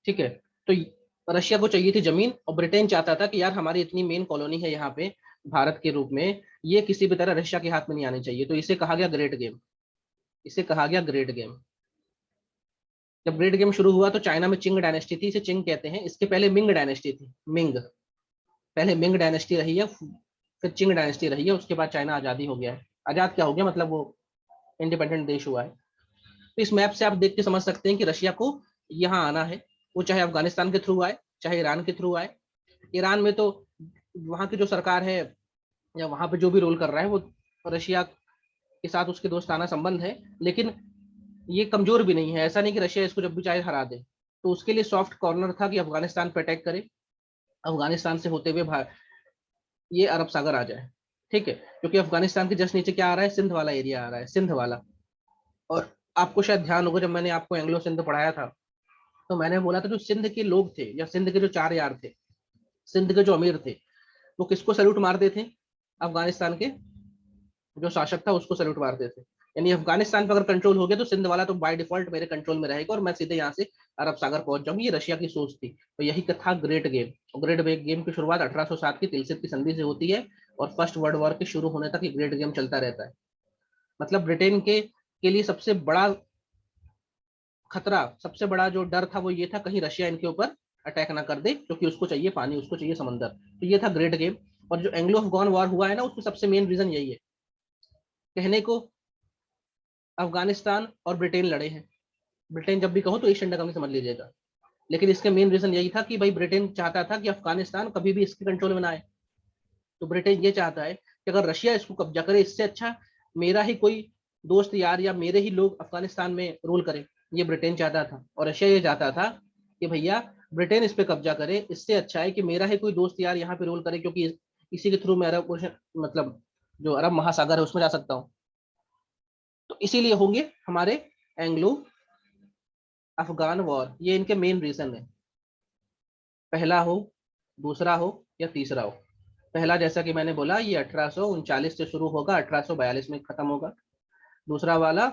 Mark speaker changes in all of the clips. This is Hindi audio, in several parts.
Speaker 1: ठीक है। तो रशिया को चाहिए थी जमीन, और ब्रिटेन चाहता था कि यार हमारी इतनी मेन कॉलोनी है यहाँ पे भारत के रूप में, ये किसी भी तरह रशिया के हाथ में नहीं आनी चाहिए। तो इसे कहा गया ग्रेट गेम, इसे कहा गया ग्रेट गेम। जब ग्रेट गेम शुरू हुआ तो चाइना में चिंग डायनेस्टी थी, इसे चिंग कहते हैं। इसके पहले मिंग डायनेस्टी थी, मिंग, पहले मिंग डायनेस्टी रही है, फिर चिंग डायनेस्टी रही है, उसके बाद चाइना आजादी हो गया है। आजाद क्या हो गया, मतलब वो इंडिपेंडेंट देश हुआ है। तो इस मैप से आप देख के समझ सकते हैं कि रशिया को यहाँ आना है, वो चाहे अफगानिस्तान के थ्रू आए, चाहे ईरान के थ्रू आए। ईरान में तो वहाँ की जो सरकार है या वहाँ पे जो भी रोल कर रहा है वो रशिया के साथ उसके दोस्ताना संबंध है, लेकिन ये कमजोर भी नहीं है। ऐसा नहीं कि रशिया इसको जब भी चाहे हरा दे। तो उसके लिए सॉफ्ट कॉर्नर था कि अफगानिस्तान पे अटैक करे, अफगानिस्तान से होते हुए ये अरब सागर आ जाए। ठीक है, क्योंकि अफगानिस्तान के जस्ट नीचे क्या आ रहा है, सिंध वाला एरिया आ रहा है, सिंध वाला। और आपको शायद ध्यान होगा, जब मैंने आपको एंग्लो सिंध पढ़ाया था तो मैंने बोला था जो सिंध के लोग थे या सिंध के जो 4 यार थे, सिंध के जो अमीर थे, वो किसको सैल्यूट मारते थे, अफगानिस्तान के जो शासक था उसको सैल्यूट मारते थे। यानी अफगानिस्तान पर अगर कंट्रोल हो गया तो सिंध वाला तो बाय डिफॉल्ट मेरे कंट्रोल में रहेगा और मैं सीधे यहाँ से अरब सागर पहुंच जाऊंगी। ये रशिया की सोच थी। तो यही था ग्रेट गेम। ग्रेट गेम की शुरुआत 1807 की तिलसित की संधि से होती है और फर्स्ट वर्ल्ड वॉर के शुरू होने तक ये ग्रेट गेम चलता रहता है। मतलब ब्रिटेन के लिए सबसे बड़ा खतरा, सबसे बड़ा जो डर था वो ये था कहीं रशिया इनके ऊपर अटैक ना कर दे, क्योंकि उसको चाहिए पानी, उसको चाहिए समंदर। तो ये था ग्रेट गेम। और जो एंग्लो अफगान वॉर हुआ है ना, उसमें सबसे मेन रीजन यही है। कहने को अफगानिस्तान और ब्रिटेन लड़े हैं, ब्रिटेन जब भी कहो तो ईस्ट इंडिया कंपनी समझ लीजिएगा, लेकिन इसके मेन रीजन यही था कि भाई ब्रिटेन चाहता था कि अफगानिस्तान कभी भी इसके कंट्रोल में ना आए। तो ब्रिटेन ये चाहता है कि अगर रशिया इसको कब्जा करे, इससे अच्छा मेरा ही कोई दोस्त यार या मेरे ही लोग अफगानिस्तान में रूल करें। ये ब्रिटेन चाहता था। और रशिया ये चाहता था कि भैया ब्रिटेन इस पे कब्जा करे, इससे अच्छा है कि मेरा ही कोई दोस्त यार यहाँ पे रूल करे, क्योंकि इसी के थ्रू मैं अरब मतलब जो अरब महासागर है उसमें जा सकता हूँ। तो इसीलिए होंगे हमारे एंग्लो अफगान वॉर। ये इनके मेन रीजन है, पहला हो, दूसरा हो या तीसरा हो। पहला जैसा कि मैंने बोला ये 1839 से शुरू होगा, 1842 में खत्म होगा। दूसरा वाला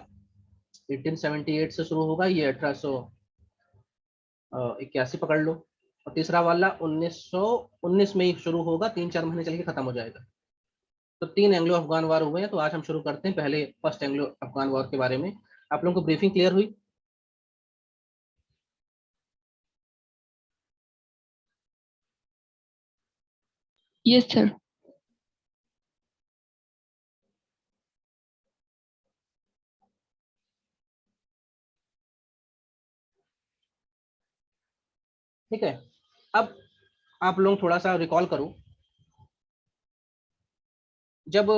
Speaker 1: 1878 से शुरू होगा, ये 1881 पकड़ लो। और तीसरा वाला 1919 में ही शुरू होगा, 3-4 महीने चल के खत्म हो जाएगा। तो 3 एंग्लो अफगान वॉर हुए हैं। तो आज हम शुरू करते हैं पहले फर्स्ट एंग्लो अफगान वॉर के बारे में। आप लोगों को ब्रीफिंग क्लियर हुई?
Speaker 2: Yes sir.
Speaker 1: ठीक है। अब आप लोग थोड़ा सा रिकॉल करो, जब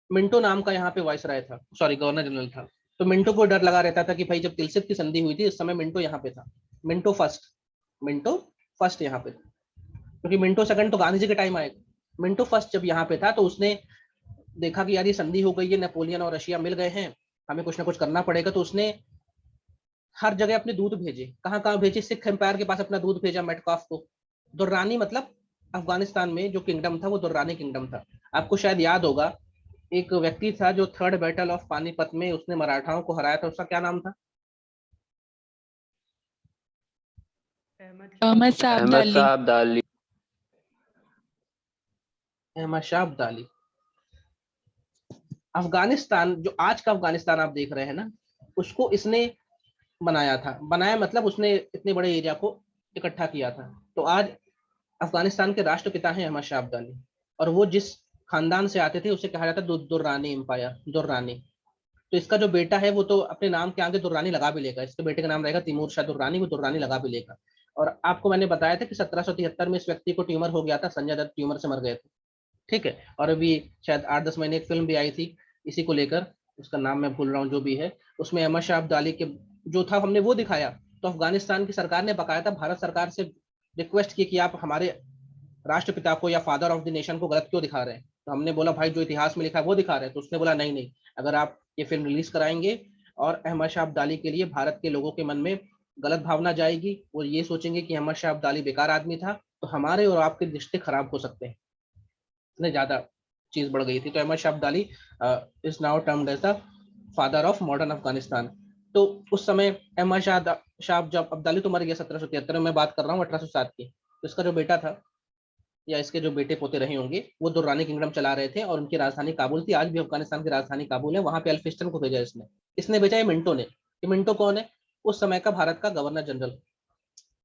Speaker 1: मिंटो नाम का यहाँ पे वायसराय था, सॉरी गवर्नर जनरल था, तो मिंटो को डर लगा रहता था कि भाई जब तिलसित की संधि हुई थी उस समय मिंटो यहाँ पे था। मिंटो फर्स्ट, मिंटो फर्स्ट यहाँ पे था, क्योंकि मिंटो सेकंड तो गांधी जी के टाइम आएगा। मिंटो फर्स्ट जब यहाँ पे था तो उसने देखा कि यार ये संधि हो गई है, नेपोलियन और रशिया मिल गए हैं, हमें कुछ ना कुछ करना पड़ेगा। तो उसने हर जगह अपने दूत भेजे। कहाँ कहाँ भेजे? सिख एम्पायर के पास अपना दूत भेजा, मेटकाफ को। दुर्रानी मतलब अफगानिस्तान में जो किंगडम था वो दुर्रानी किंगडम था। आपको शायद याद होगा, एक व्यक्ति था जो थर्ड बैटल ऑफ पानीपत में उसने मराठाओं को हराया था, उसका क्या नाम था?
Speaker 2: अहमद साहब
Speaker 3: अहमद
Speaker 2: अब्दाली।
Speaker 3: साहब दाली।
Speaker 1: अहमद शाह अब्दाली। अफगानिस्तान, जो आज का अफगानिस्तान आप देख रहे हैं ना, उसको इसने बनाया था। बनाया मतलब उसने इतने बड़े एरिया को इकट्ठा किया था। तो आज अफगानिस्तान के राष्ट्रपिता हैं अहमद शाह अब्दाली। और वो जिस खानदान से आते थे उसे कहा जाता है दुर्रानी एम्पायर, दुर्रानी। तो इसका जो बेटा है वो तो अपने नाम के आगे दुर्रानी लगा भी लेगा, इसके बेटे का नाम रहेगा तिमूर शाह दुर्रानी, वो दुर्रानी लगा भी लेगा। और आपको मैंने बताया था कि 1773 में इस व्यक्ति को ट्यूमर हो गया था, संजय दत्त ट्यूमर से मर गए थे। ठीक है। और अभी शायद 8-10 महीने एक फिल्म भी आई थी इसी को लेकर, उसका नाम मैं भूल रहा हूँ, जो भी है। उसमें अहमद शाह अब्दाली के जो था हमने वो दिखाया। तो अफगानिस्तान की सरकार ने बकायदा भारत सरकार से रिक्वेस्ट की कि आप हमारे राष्ट्रपिता को या फादर ऑफ द नेशन को गलत क्यों दिखा रहे हैं। तो हमने बोला भाई जो इतिहास में लिखा है वो दिखा रहे हैं। तो उसने बोला नहीं नहीं, अगर आप ये फिल्म रिलीज कराएंगे और अहमद शाह अब्दाली के लिए भारत के लोगों के मन में गलत भावना जाएगी, वो ये सोचेंगे कि अहमद शाह अब्दाली बेकार आदमी था, तो हमारे और आपके रिश्ते खराब हो सकते हैं। इतने ज्यादा चीज बढ़ गई थी। तो Ahmad Shah Abdali is now termed as the father of modern Afghanistan. तो उस समय अहमद शाह जब अब्दाली तो मर गया 1773 में, बात कर रहा हूँ 1807 की। तो इसका जो बेटा था या इसके जो बेटे पोते रहे होंगे वो दुर्रानी किंगडम चला रहे थे और उनकी राजधानी काबुल थी। आज भी अफगानिस्तान की राजधानी काबुल है, वहां पे अल्फिस्टन को भेजा इसने। इसने भेजा ये मिंटो ने। ये मिंटो कौन है? उस समय का भारत का गवर्नर जनरल।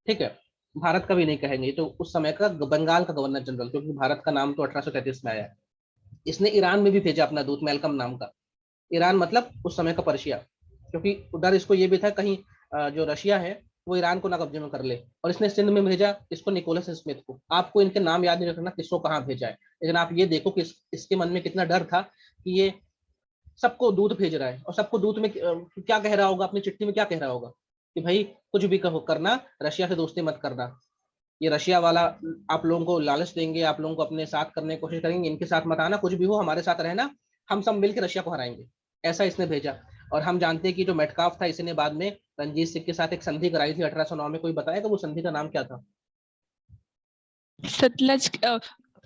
Speaker 1: ठीक है, भारत का भी नहीं कहेंगे, तो उस समय का बंगाल का गवर्नर जनरल, क्योंकि भारत का नाम तो 1833 में आया है। इसने ईरान में भी भेजा अपना दूत, मेलकम नाम का। ईरान मतलब उस समय का पर्शिया, क्योंकि उधर इसको ये भी था कहीं जो रशिया है वो ईरान को ना कब्जे में कर ले। और इसने सिंध में भेजा इसको, निकोलस स्मिथ को। आपको इनके नाम याद नहीं रखना किसको कहाँ भेजा है, लेकिन आप ये देखो कि इसके मन में कितना डर था कि ये सबको दूध भेज रहा है। और सबको दूध में क्या कह रहा होगा, अपनी चिट्ठी में क्या कह रहा होगा कि भाई कुछ भी कहो करना, रशिया से दोस्ती मत करना। ये रशिया वाला आप लोगों को लालच देंगे, आप लोगों को अपने साथ करने की कोशिश करेंगे, इनके साथ मत आना, कुछ भी हो हमारे साथ रहना, हम सब मिलकर रशिया को हराएंगे। ऐसा इसने भेजा। और हम जानते हैं कि जो मेटकाफ था इसने बाद में रंजीत सिंह के साथ एक संधि कराई थी 1809 में। कोई बताएगा वो संधि का नाम क्या था?
Speaker 2: सतलज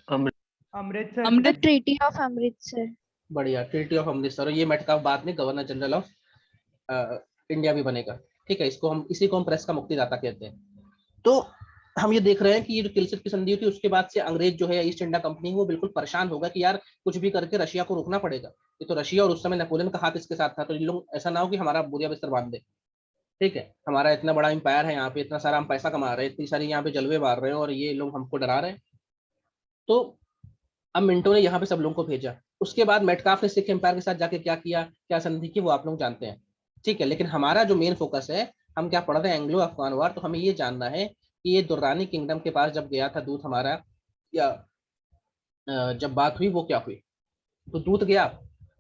Speaker 3: अमृतसर
Speaker 2: अमृत
Speaker 4: ट्रीटी ऑफ अमृतसर।
Speaker 1: बढ़िया, ट्रीटी ऑफ अमृतसर। और ये मेटकाफ बाद में गवर्नर जनरल ऑफ इंडिया भी बनेगा। ठीक है, इसको हम इसी को हम प्रेस का मुक्तिदाता कहते हैं। तो हम ये देख रहे हैं कि ये जो तिलसित की संधि थी उसके बाद से अंग्रेज जो है ईस्ट इंडिया कंपनी वो बिल्कुल परेशान होगा कि यार कुछ भी करके रशिया को रोकना पड़ेगा। ये तो रशिया और उस समय नेपोलियन का हाथ इसके साथ था, तो इन लोग ऐसा ना हो कि हमारा बुरिया बिस्तर बांध दे। ठीक है, हमारा इतना बड़ा एम्पायर है यहाँ पे, इतना सारा हम पैसा कमा रहे हैं, इतनी सारी यहाँ पे जलवे मार रहे हैं और ये लोग हमको डरा रहे हैं। तो अब मिंटो ने यहाँ पे सब लोगों को भेजा। उसके बाद मेटकाफ ने सिख एम्पायर के साथ जाके क्या किया, क्या संधि की, वो आप लोग जानते हैं। ठीक है, लेकिन हमारा जो मेन फोकस है, हम क्या पढ़ रहे हैं, एंग्लो अफगान वार। तो हमें ये जानना है कि ये दुर्रानी किंगडम के पास जब गया था दूत हमारा, या जब बात हुई वो क्या हुई। तो दूत गया,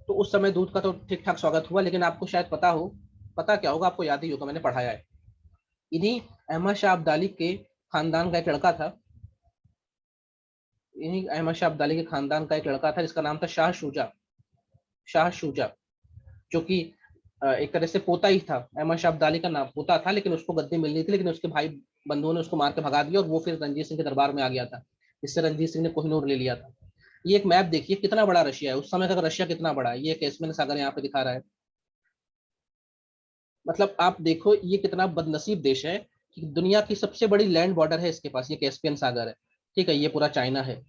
Speaker 1: तो उस समय दूत का तो ठीक ठाक स्वागत हुआ, लेकिन आपको शायद पता हो, पता क्या होगा, आपको याद ही होगा, मैंने पढ़ाया है। इन्हीं अहमद शाह अब्दाली के खानदान का एक लड़का था, इन्हीं अहमद शाह अब्दाली के खानदान का एक लड़का था जिसका नाम था शाह शुजा। शाह शुजा, जो कि एक तरह से पोता ही था, अहमद शाह अब्दाली का नाम पोता था, लेकिन उसको गद्दी मिलनी थी, लेकिन उसके भाई बंधुओं ने उसको मार के भगा दिया और वो फिर रंजीत सिंह के दरबार में आ गया था, जिससे रंजीत सिंह ने कोहिनूर ले लिया था। ये एक मैप देखिए कितना बड़ा रशिया है, उस समय का रशिया कितना बड़ा है। ये कैस्पियन सागर यहाँ पे दिखा रहा है। मतलब आप देखो ये कितना बदनसीब देश है कि दुनिया की सबसे बड़ी लैंड बॉर्डर है इसके पास, ये कैस्पियन सागर है। ठीक है, ये पूरा चाइना है।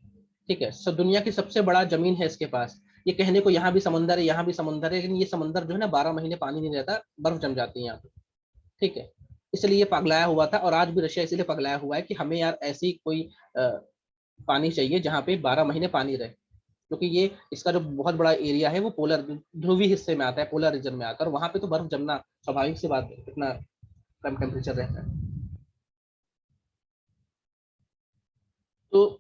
Speaker 1: ठीक है, सब दुनिया की सबसे बड़ा जमीन है इसके पास। ये कहने को यहाँ भी समुंदर है, यहाँ भी समुंदर है, लेकिन ये समुंदर जो है ना 12 महीने पानी नहीं रहता, बर्फ जम जाती है यहाँ पे। ठीक है, इसलिए ये पगलाया हुआ था। और आज भी रशिया इसीलिए पगलाया हुआ है कि हमें यार ऐसी कोई पानी चाहिए जहाँ पे 12 महीने पानी रहे, क्योंकि ये इसका जो बहुत बड़ा एरिया है वो पोलर ध्रुवीय हिस्से में आता है, पोलर रीजन में आता है, और वहां पे तो बर्फ जमना स्वाभाविक सी बात है, इतना कम टेम्परेचर रहता है। तो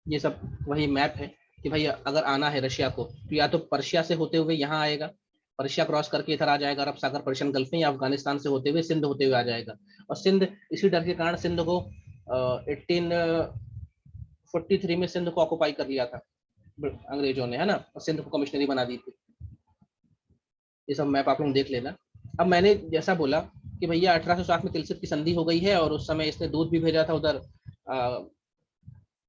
Speaker 1: ये सब वही मैप है कि भाई अगर आना है रशिया को तो या तो पर्शिया से होते हुए यहाँ आएगा, पर्शिया क्रॉस करके इधर आ जाएगा अरब सागर पर्शियन गल्फ में, या अफगानिस्तान से होते हुए सिंध होते हुए आ जाएगा। और सिंध, इसी डर के कारण सिंध को 1843 में सिंध को ऑक्युपाई कर लिया था अंग्रेजों ने, है ना, और सिंध को कमिश्नरी बना दी थी। ये सब मैप आप लोग देख लेना। अब मैंने जैसा बोला कि भैया 1807 में तिलसित की संधि हो गई है और उस समय इसने दूध भी भेजा था उधर,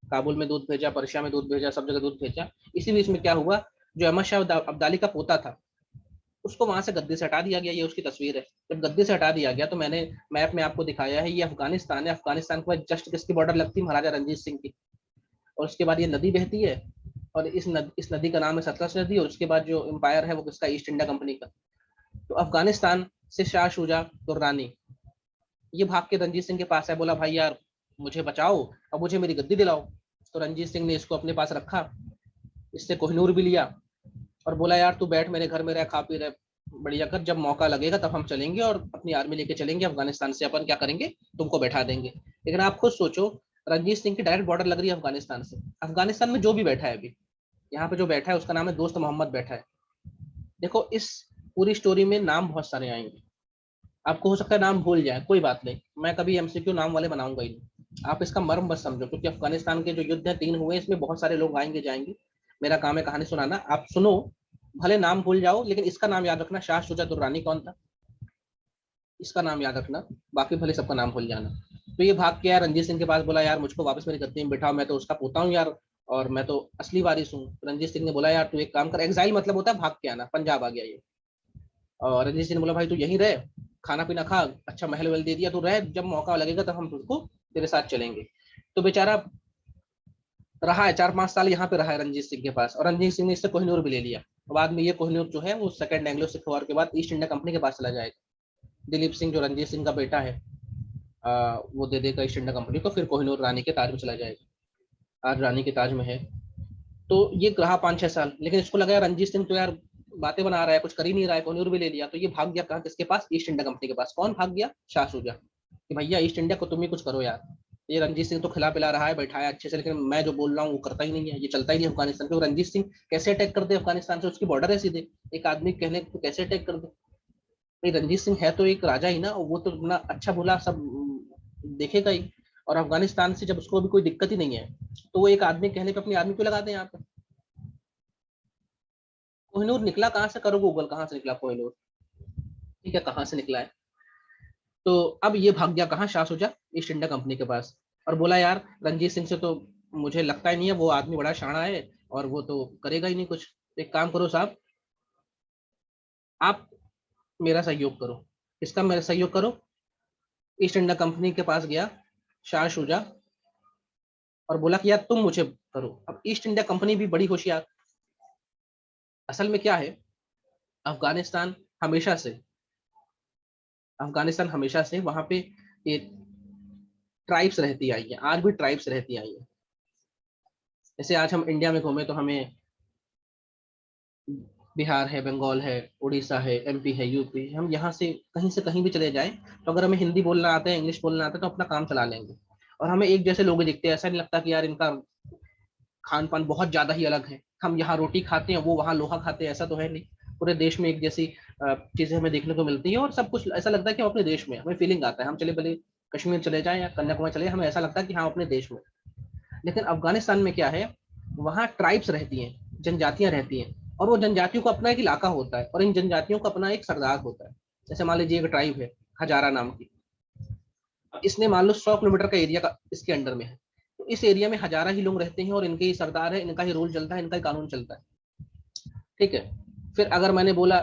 Speaker 1: काबुल में दूध भेजा, पर्शिया में दूध भेजा, सब जगह दूध भेजा। इसी बीच में क्या हुआ, जो अहमद शाह अब्दाली का पोता था उसको वहां से गद्दी से हटा दिया गया। ये उसकी तस्वीर है। जब गद्दी से हटा दिया गया तो मैंने मैप में आपको दिखाया है, ये अफगानिस्तान है। अफगानिस्तान के बाद जस्ट किसकी बॉर्डर लगती है, महाराजा रंजीत सिंह की। और उसके बाद ये नदी बहती है, और इस नदी का नाम है सतलज नदी। और उसके बाद जो एम्पायर है वो किसका, ईस्ट इंडिया कंपनी का। तो अफगानिस्तान से शाह शुजा दुर्रानी ये भाग के रंजीत सिंह के पास है, बोला भाई यार मुझे बचाओ और मुझे मेरी गद्दी दिलाओ। तो रंजीत सिंह ने इसको अपने पास रखा, इससे कोहिनूर भी लिया और बोला यार तू बैठ मेरे घर में रह, खा पी रहे बढ़िया कर, जब मौका लगेगा तब हम चलेंगे और अपनी आर्मी लेके चलेंगे अफगानिस्तान से, अपन क्या करेंगे, तुमको बैठा देंगे। लेकिन आप खुद सोचो, रंजीत सिंह की डायरेक्ट बॉर्डर लग रही है अफगानिस्तान से। अफगानिस्तान में जो भी बैठा है अभी यहाँ पे जो बैठा है उसका नाम है दोस्त मोहम्मद बैठा है। देखो इस पूरी स्टोरी में नाम बहुत सारे आएंगे, आपको हो सकता है नाम भूल जाए, कोई बात नहीं, मैं कभी एमसीक्यू नाम वाले बनाऊंगा ही नहीं। आप इसका मर्म बस समझो, क्योंकि अफगानिस्तान के जो युद्ध है 3 हुए, इसमें बहुत सारे लोग आएंगे जाएंगे। मेरा काम है कहानी सुनाना, आप सुनो, भले नाम भूल जाओ लेकिन इसका नाम याद रखना, शाह शुजा दुर्रानी कौन था इसका नाम याद रखना, बाकी भले सबका नाम भूल जाना। तो ये भाग के यार रंजीत सिंह के पास, बोला यार मुझको वापस मेरी गद्दी में बिठाओ, मैं तो उसका पोता हूँ यार, और मैं तो असली वारिस हूँ। रंजीत सिंह ने बोला यार तू एक काम कर, एग्जाइल मतलब होता है भाग के आना, पंजाब आ गया ये। और रणजीत सिंह ने बोला भाई तू यहीं रह, खाना पीना खा, अच्छा महल वहल दे दिया, तू रह, जब मौका लगेगा तब हम तुझको तेरे साथ चलेंगे। तो बेचारा रहा है 4-5 साल यहाँ पे रहा है रणजीत सिंह के पास, और रणजीत सिंह ने इससे कोहिनूर भी ले लिया। बाद में ये कोहिनूर जो है वो सेकंड एंग्लो सिख वॉर के बाद ईस्ट इंडिया कंपनी के पास चला जाएगा। दिलीप सिंह जो रणजीत सिंह का बेटा है, वो दे देगा ईस्ट इंडिया कंपनी को, फिर कोहिनूर रानी के ताज में चला जाएगा। आज रानी के ताज में है। तो ये रहा 5-6 साल, लेकिन इसको लगा यार रणजीत सिंह तो यार बातें बना रहा है, कुछ कर ही नहीं रहा है, कोहिनूर भी ले लिया, तो ये भाग गया कहाँ, किसके पास, ईस्ट इंडिया कंपनी के पास। कौन भाग गया, शाह सूजा, कि भैया ईस्ट इंडिया को तुम ही कुछ करो यार, ये रणजीत सिंह तो खिला पिला रहा है, बैठाया अच्छे से, लेकिन मैं जो बोल रहा हूँ वो करता ही नहीं है, ये चलता ही नहीं अफगानिस्तान। क्योंकि रणजीत सिंह कैसे अटैक कर दे अफगानिस्तान से, उसकी बॉर्डर है सीधे, एक आदमी कहने को कैसे अटैक कर दे। भाई रणजीत सिंह है तो एक राजा ही ना, वो तो अपना अच्छा बुरा सब देखेगा ही। और अफगानिस्तान से जब उसको भी कोई दिक्कत ही नहीं है, तो वो एक आदमी कहने पे अपनी आर्मी क्यों लगाते हैं यहाँ पे। कोहिनूर निकला कहाँ से, करो गूगल, कहाँ से निकला कोहिनूर, ठीक है, कहाँ से निकला है। तो अब ये भाग गया कहाँ, शाह सुजा, ईस्ट इंडिया कंपनी के पास, और बोला यार रणजीत सिंह से तो मुझे लगता ही नहीं है, वो आदमी बड़ा शाना है और वो तो करेगा ही नहीं कुछ। एक काम करो साहब, आप मेरा सहयोग करो। किसका मेरा सहयोग करो, ईस्ट इंडिया कंपनी के पास गया शाह शुजा, और बोला कि यार तुम मुझे करो। अब ईस्ट इंडिया कंपनी भी बड़ी होशियार। असल में क्या है, अफगानिस्तान हमेशा से अफगानिस्तान हमेशा से वहां पे ये ट्राइब्स रहती आई है, आज भी ट्राइब्स रहती आई है। जैसे आज हम इंडिया में घूमे तो हमें बिहार है, बंगाल है, उड़ीसा है, एमपी है, यूपी, हम यहाँ से कहीं भी चले जाएं, तो अगर हमें हिंदी बोलना आता है, इंग्लिश बोलना आता है, तो अपना काम चला लेंगे, और हमें एक जैसे लोग दिखते हैं। ऐसा नहीं लगता कि यार इनका खान पान बहुत ज्यादा ही अलग है, हम यहाँ रोटी खाते हैं, वो वहाँ लोहा खाते हैं, ऐसा तो है नहीं। पूरे देश में एक जैसी चीजें हमें देखने को मिलती है, और सब कुछ ऐसा लगता है कि हम अपने देश में, हमें फीलिंग आता है, हम चले भले कश्मीर चले जाएं या कन्याकुमारी चले, हमें ऐसा लगता है कि हाँ अपने देश में। लेकिन अफगानिस्तान में क्या है, वहाँ ट्राइब्स रहती हैं, जनजातियां रहती हैं, और वो जनजातियों का अपना एक इलाका होता है, और इन जनजातियों का अपना एक सरदार होता है। जैसे मान लीजिए एक ट्राइब है हजारा नाम की, अब इसने मान लो 100 किलोमीटर का एरिया का इसके अंडर में है, तो इस एरिया में हजारा ही लोग रहते हैं, और इनके ही सरदार है, इनका ही रूल चलता है, इनका ही कानून चलता है, ठीक है। फिर अगर मैंने बोला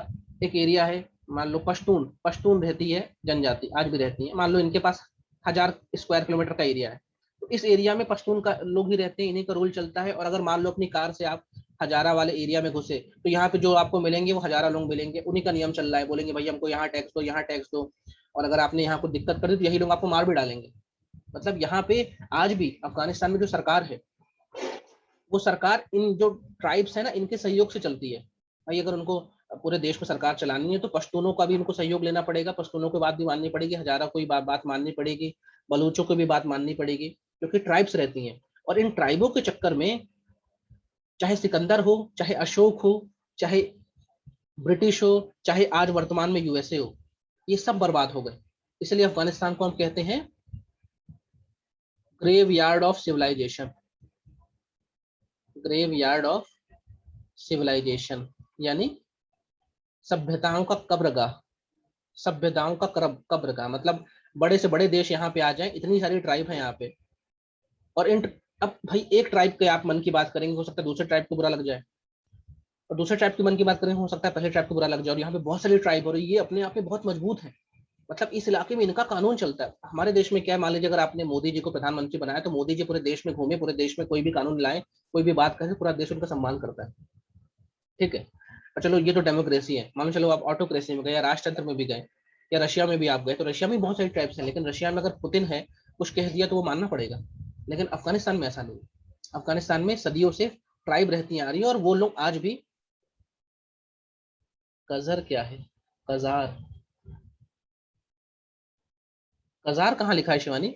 Speaker 1: एक एरिया है, मान लो पश्तून पश्तून रहती है जनजाति, आज भी रहती है, मान लो इनके पास 1000 स्क्वायर किलोमीटर का एरिया है, तो इस एरिया में पश्तून का लोग ही रहते हैं, इन्हीं का रूल चलता है। और अगर मान लो अपनी कार से आप हजारा वाले एरिया में घुसे, तो यहाँ पे जो आपको मिलेंगे वो हजारा लोग मिलेंगे, उन्हीं का नियम चल रहा है, बोलेंगे भाई हमको यहाँ टैक्स दो, यहाँ टैक्स दो, और अगर आपने यहाँ कुछ दिक्कत कर दी तो यही लोग आपको मार भी डालेंगे। मतलब यहाँ पे आज भी अफगानिस्तान में जो सरकार है, वो सरकार इन जो ट्राइब्स है ना, इनके सहयोग से चलती है। भाई अगर उनको पूरे देश में सरकार चलानी है, तो पश्तूनों का भी इनको सहयोग लेना पड़ेगा, पश्तूनों की बात भी माननी पड़ेगी, हजारा को भी बात माननी पड़ेगी, बलूचों को भी बात माननी पड़ेगी, क्योंकि ट्राइब्स रहती हैं। और इन ट्राइबों के चक्कर में चाहे सिकंदर हो, चाहे अशोक हो, चाहे ब्रिटिश हो, चाहे आज वर्तमान में यूएसए हो, ये सब बर्बाद हो गए। इसलिए अफगानिस्तान को हम कहते हैं graveyard of civilization, graveyard of civilization, यानी सभ्यताओं का कब्रगाह, सभ्यताओं का कब्रगाह। मतलब बड़े से बड़े देश यहाँ पे आ जाएं, इतनी सारी ट्राइब है यहाँ पे, और इन अब भाई एक ट्राइब के आप मन की बात करेंगे, हो सकता है दूसरे ट्राइब को बुरा लग जाए, और दूसरे ट्राइब की मन की बात करेंगे, हो सकता है पहले ट्राइब को बुरा लग जाए। और यहाँ पे बहुत सारी ट्राइब हो रही है, ये अपने आप में बहुत मजबूत है। मतलब इस इलाके में इनका कानून चलता है। हमारे देश में क्या है, मान लीजिए अगर आपने मोदी जी को प्रधानमंत्री बनाया, तो मोदी जी पूरे देश में घूमे, पूरे देश में कोई भी कानून लाए, कोई भी बात कहे, पूरा देश उनका सम्मान करता है, ठीक है। और चलो ये तो डेमोक्रेसी है, मान लो चलो आप ऑटोक्रेसी में गए, या राजतंत्र में भी गए, या रशिया में भी आप गए, तो रशिया में बहुत सारी ट्राइब्स हैं, लेकिन रशिया में अगर पुतिन है कुछ कह दिया तो वो मानना पड़ेगा। लेकिन अफगानिस्तान में ऐसा नहीं, अफगानिस्तान में सदियों से ट्राइब रहती आ रही है, और वो लोग आज भी, कजर क्या है, कजार, कजार कहाँ लिखा है शिवानी,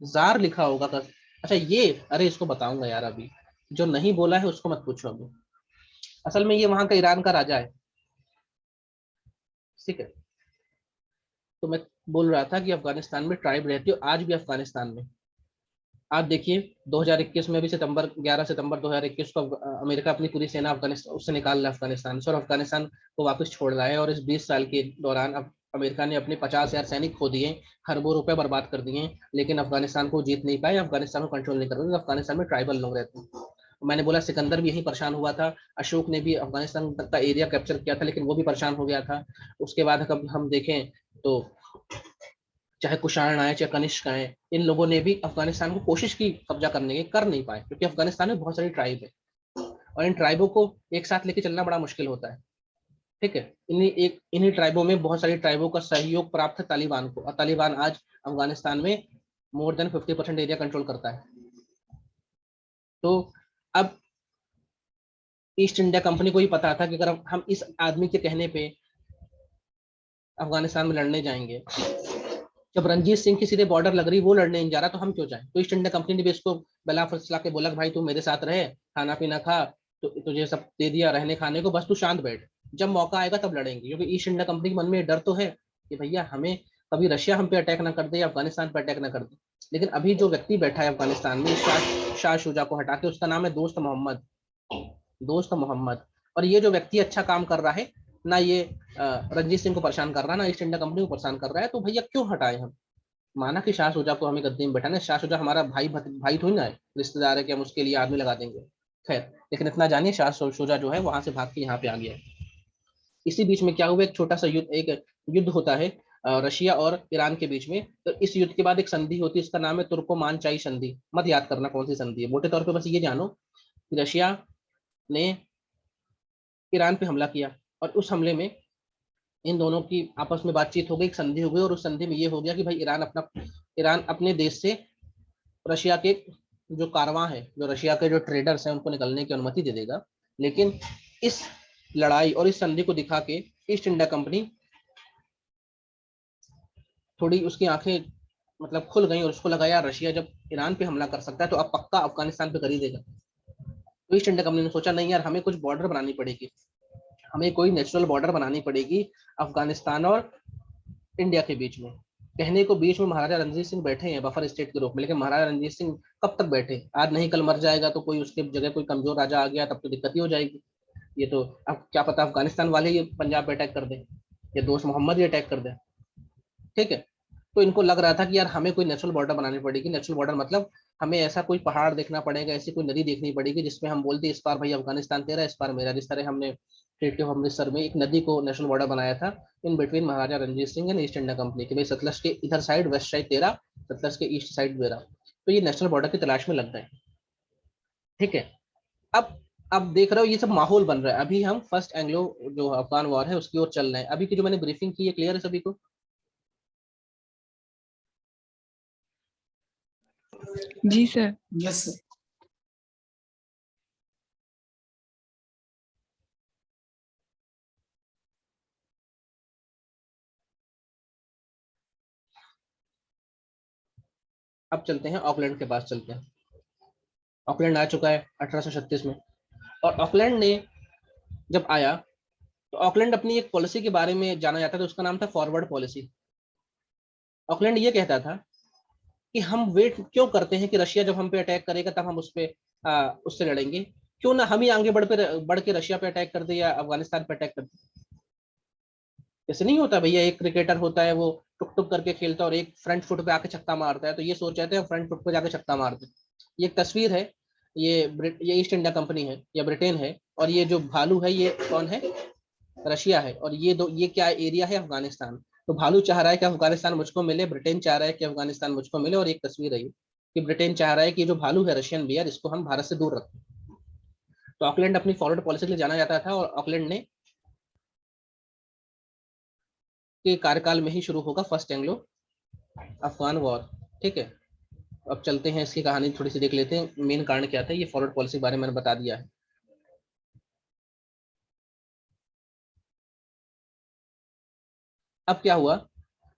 Speaker 1: जार लिखा होगा अच्छा ये, अरे इसको बताऊंगा यार, अभी जो नहीं बोला है उसको मत पूछो अभी। असल में ये वहां का ईरान का राजा है, ठीक है। तो मैं बोल रहा था कि अफगानिस्तान में ट्राइब रहती है, आज भी अफगानिस्तान में। आप देखिए 2021 में भी सितंबर 11 सितंबर 2021 को अमेरिका अपनी पूरी सेना अफगानिस्तान उससे निकाल रहा है, अफगानिस्तान से, और अफगानिस्तान को वापस छोड़ रहा है। और इस 20 साल के दौरान अब अमेरिका ने अपने 50,000 सैनिक खो दिए, खरबों रुपए बर्बाद कर दिए, लेकिन अफगानिस्तान को जीत नहीं पाए, अफगानिस्तान को कंट्रोल नहीं कर पाए। अफगानिस्तान में ट्राइबल लोग रहते हैं। मैंने बोला सिकंदर भी यहीं परेशान हुआ था, अशोक ने भी अफगानिस्तान तक का एरिया कैप्चर किया था, लेकिन वो भी परेशान हो गया था। उसके बाद अगर हम देखें तो चाहे कुषाण आए चाहे कनिष्क आए, इन लोगों ने भी अफगानिस्तान को कोशिश की कब्जा करने की, कर नहीं पाए, क्योंकि अफगानिस्तान में बहुत सारी ट्राइब है और इन ट्राइबों को एक साथ लेके चलना बड़ा मुश्किल होता है। ठीक है, इन्हीं ट्राइबों में बहुत सारी ट्राइबों का सहयोग प्राप्त है तालिबान को, और तालिबान आज अफगानिस्तान में मोर देन 50% एरिया कंट्रोल करता है। तो अब ईस्ट इंडिया कंपनी को ही पता था कि अगर हम इस आदमी के कहने पे अफगानिस्तान में लड़ने जाएंगे, जब रणजीत सिंह की सीधे बॉर्डर लग रही, वो लड़ने नहीं जा रहा, तो हम क्यों जाएं। तो ईस्ट इंडिया कंपनी ने भी इसको बला फुसला के बोला कि भाई तू मेरे साथ रहे, खाना पीना खा, तो तुझे सब दे दिया रहने खाने को, बस तू शांत बैठ, जब मौका आएगा तब लड़ेंगे। क्योंकि ईस्ट इंडिया कंपनी के मन में डर तो है कि भैया हमें कभी रशिया हम पे अटैक ना कर दे या अफगानिस्तान पे अटैक ना कर दे। लेकिन अभी जो व्यक्ति बैठा है अफगानिस्तान में, शाह शुजा को हटा के, उसका नाम है दोस्त मोहम्मद। दोस्त मोहम्मद। और ये जो व्यक्ति अच्छा काम कर रहा है, ना ये रणजीत सिंह को परेशान कर रहा है, ना ईस्ट इंडिया कंपनी को परेशान कर रहा है, तो भैया क्यों हटाए हम। माना कि शाह शुजा को हमें गद्दी में बैठाना है, शाह शुजा हमारा भाई थोड़ी ना है, रिश्तेदार है कि हम उसके लिए आदमी लगा देंगे। खैर, लेकिन इतना जानिए शाह शुजा जो है वहां से भाग के यहाँ पे आ गया है। इसी बीच में क्या हुआ, एक छोटा सा युद्ध, एक युद्ध होता है रशिया और ईरान के बीच में। तो इस युद्ध के बाद एक संधि होती है, इसका नाम है तुर्को चाई संधि। मत याद करना कौन सी संधि है, मोटे तौर पर बस ये जानो कि रशिया ने ईरान पे हमला किया, और उस हमले में इन दोनों की आपस में बातचीत हो गई, एक संधि हो गई, और उस संधि में ये हो गया कि भाई ईरान अपने देश से रशिया के जो कारवां है, जो रशिया के जो ट्रेडर्स हैं, उनको निकलने की अनुमति दे देगा। लेकिन इस लड़ाई और इस संधि को दिखा के ईस्ट इंडिया कंपनी थोड़ी, उसकी आंखें मतलब खुल गई, और उसको लगा यार रशिया जब ईरान पे हमला कर सकता है तो अब पक्का अफगानिस्तान पे कर ही देगा। तो ईस्ट इंडिया कंपनी ने सोचा नहीं यार, हमें कुछ बॉर्डर बनानी पड़ेगी, हमें कोई नेचुरल बॉर्डर बनानी पड़ेगी अफगानिस्तान और इंडिया के बीच में। कहने को बीच में महाराजा रणजीत सिंह बैठे हैं बफर स्टेट के रूप में, लेकिन महाराजा रणजीत सिंह कब तक बैठे, आज नहीं कल मर जाएगा, तो कोई उसके जगह कोई कमजोर राजा आ गया तब तो दिक्कत ही हो जाएगी। ये तो अब क्या पता अफगानिस्तान वाले ही पंजाब पे अटैक कर दे, या दोस्त मोहम्मद ही अटैक कर दे। ठीक है, तो इनको लग रहा था कि यार हमें कोई नेचुरल बॉर्डर बनानी पड़ेगी। नेचुरल बॉर्डर मतलब हमें ऐसा कोई पहाड़ देखना पड़ेगा, ऐसी कोई नदी देखनी पड़ेगी जिसमें हम बोलते इस पार भाई अफगानिस्तान तेरा, इस पार मेरा, जिस तरह हमने ट्रीटी ऑफ अमृतसर में एक नदी को नेशनल बॉर्डर बनाया था in between Maharaja Ranjit Singh and east India company, कि भाई सतलज के इधर साइड वेस्ट साइड तेरा, सतलज के ईस्ट साइड मेरा। तो ये नेशनल बॉर्डर की तलाश में लग गए। ठीक है, अब अब देख रहे हो ये सब माहौल बन रहा है। अभी हम फर्स्ट एंग्लो जो अफगान वॉर है उसकी ओर चल रहे हैं। अभी की जो मैंने ब्रीफिंग की है क्लियर है सभी को।
Speaker 2: जी सर।
Speaker 3: Yes sir.
Speaker 1: अब चलते हैं ऑकलैंड के पास चलते हैं। ऑकलैंड आ चुका है 1836 में, और ऑकलैंड ने जब आया तो ऑकलैंड अपनी एक पॉलिसी के बारे में जाना जाता था, उसका नाम था फॉरवर्ड पॉलिसी। ऑकलैंड ये कहता था कि हम वेट क्यों करते हैं कि रशिया जब हम पे अटैक करेगा तब हम उससे लड़ेंगे, क्यों ना हम ही आगे बढ़ के रशिया पे अटैक कर दे या अफगानिस्तान पे अटैक कर दे। जैसे नहीं होता भैया, एक क्रिकेटर होता है वो टुक टुक करके खेलता है और एक फ्रंट फुट पे आके छक्का मारता है, तो ये सोच रहे थे फ्रंट फुट पे जाके छक्का मारते। ये एक तस्वीर है, ये ईस्ट इंडिया कंपनी है या ब्रिटेन है, और ये जो भालू है ये कौन है, रशिया है, और ये क्या एरिया है, अफगानिस्तान। तो भालू चाह रहा है कि अफगानिस्तान मुझको मिले, ब्रिटेन चाह रहा है कि अफगानिस्तान मुझको मिले, और एक तस्वीर है ये कि ब्रिटेन चाह रहा है कि जो भालू है रशियन बियर, इसको हम भारत से दूर रखें। तो ऑकलैंड अपनी फॉरवर्ड पॉलिसी के लिए जाना जाता था, और ऑकलैंड ने के कार्यकाल में ही शुरू होगा फर्स्ट एंग्लो अफगान वॉर। ठीक है, अब चलते हैं इसकी कहानी थोड़ी सी देख लेते हैं, मेन कारण क्या था। ये फॉरवर्ड पॉलिसी के बारे में मैंने बता दिया है। अब क्या हुआ,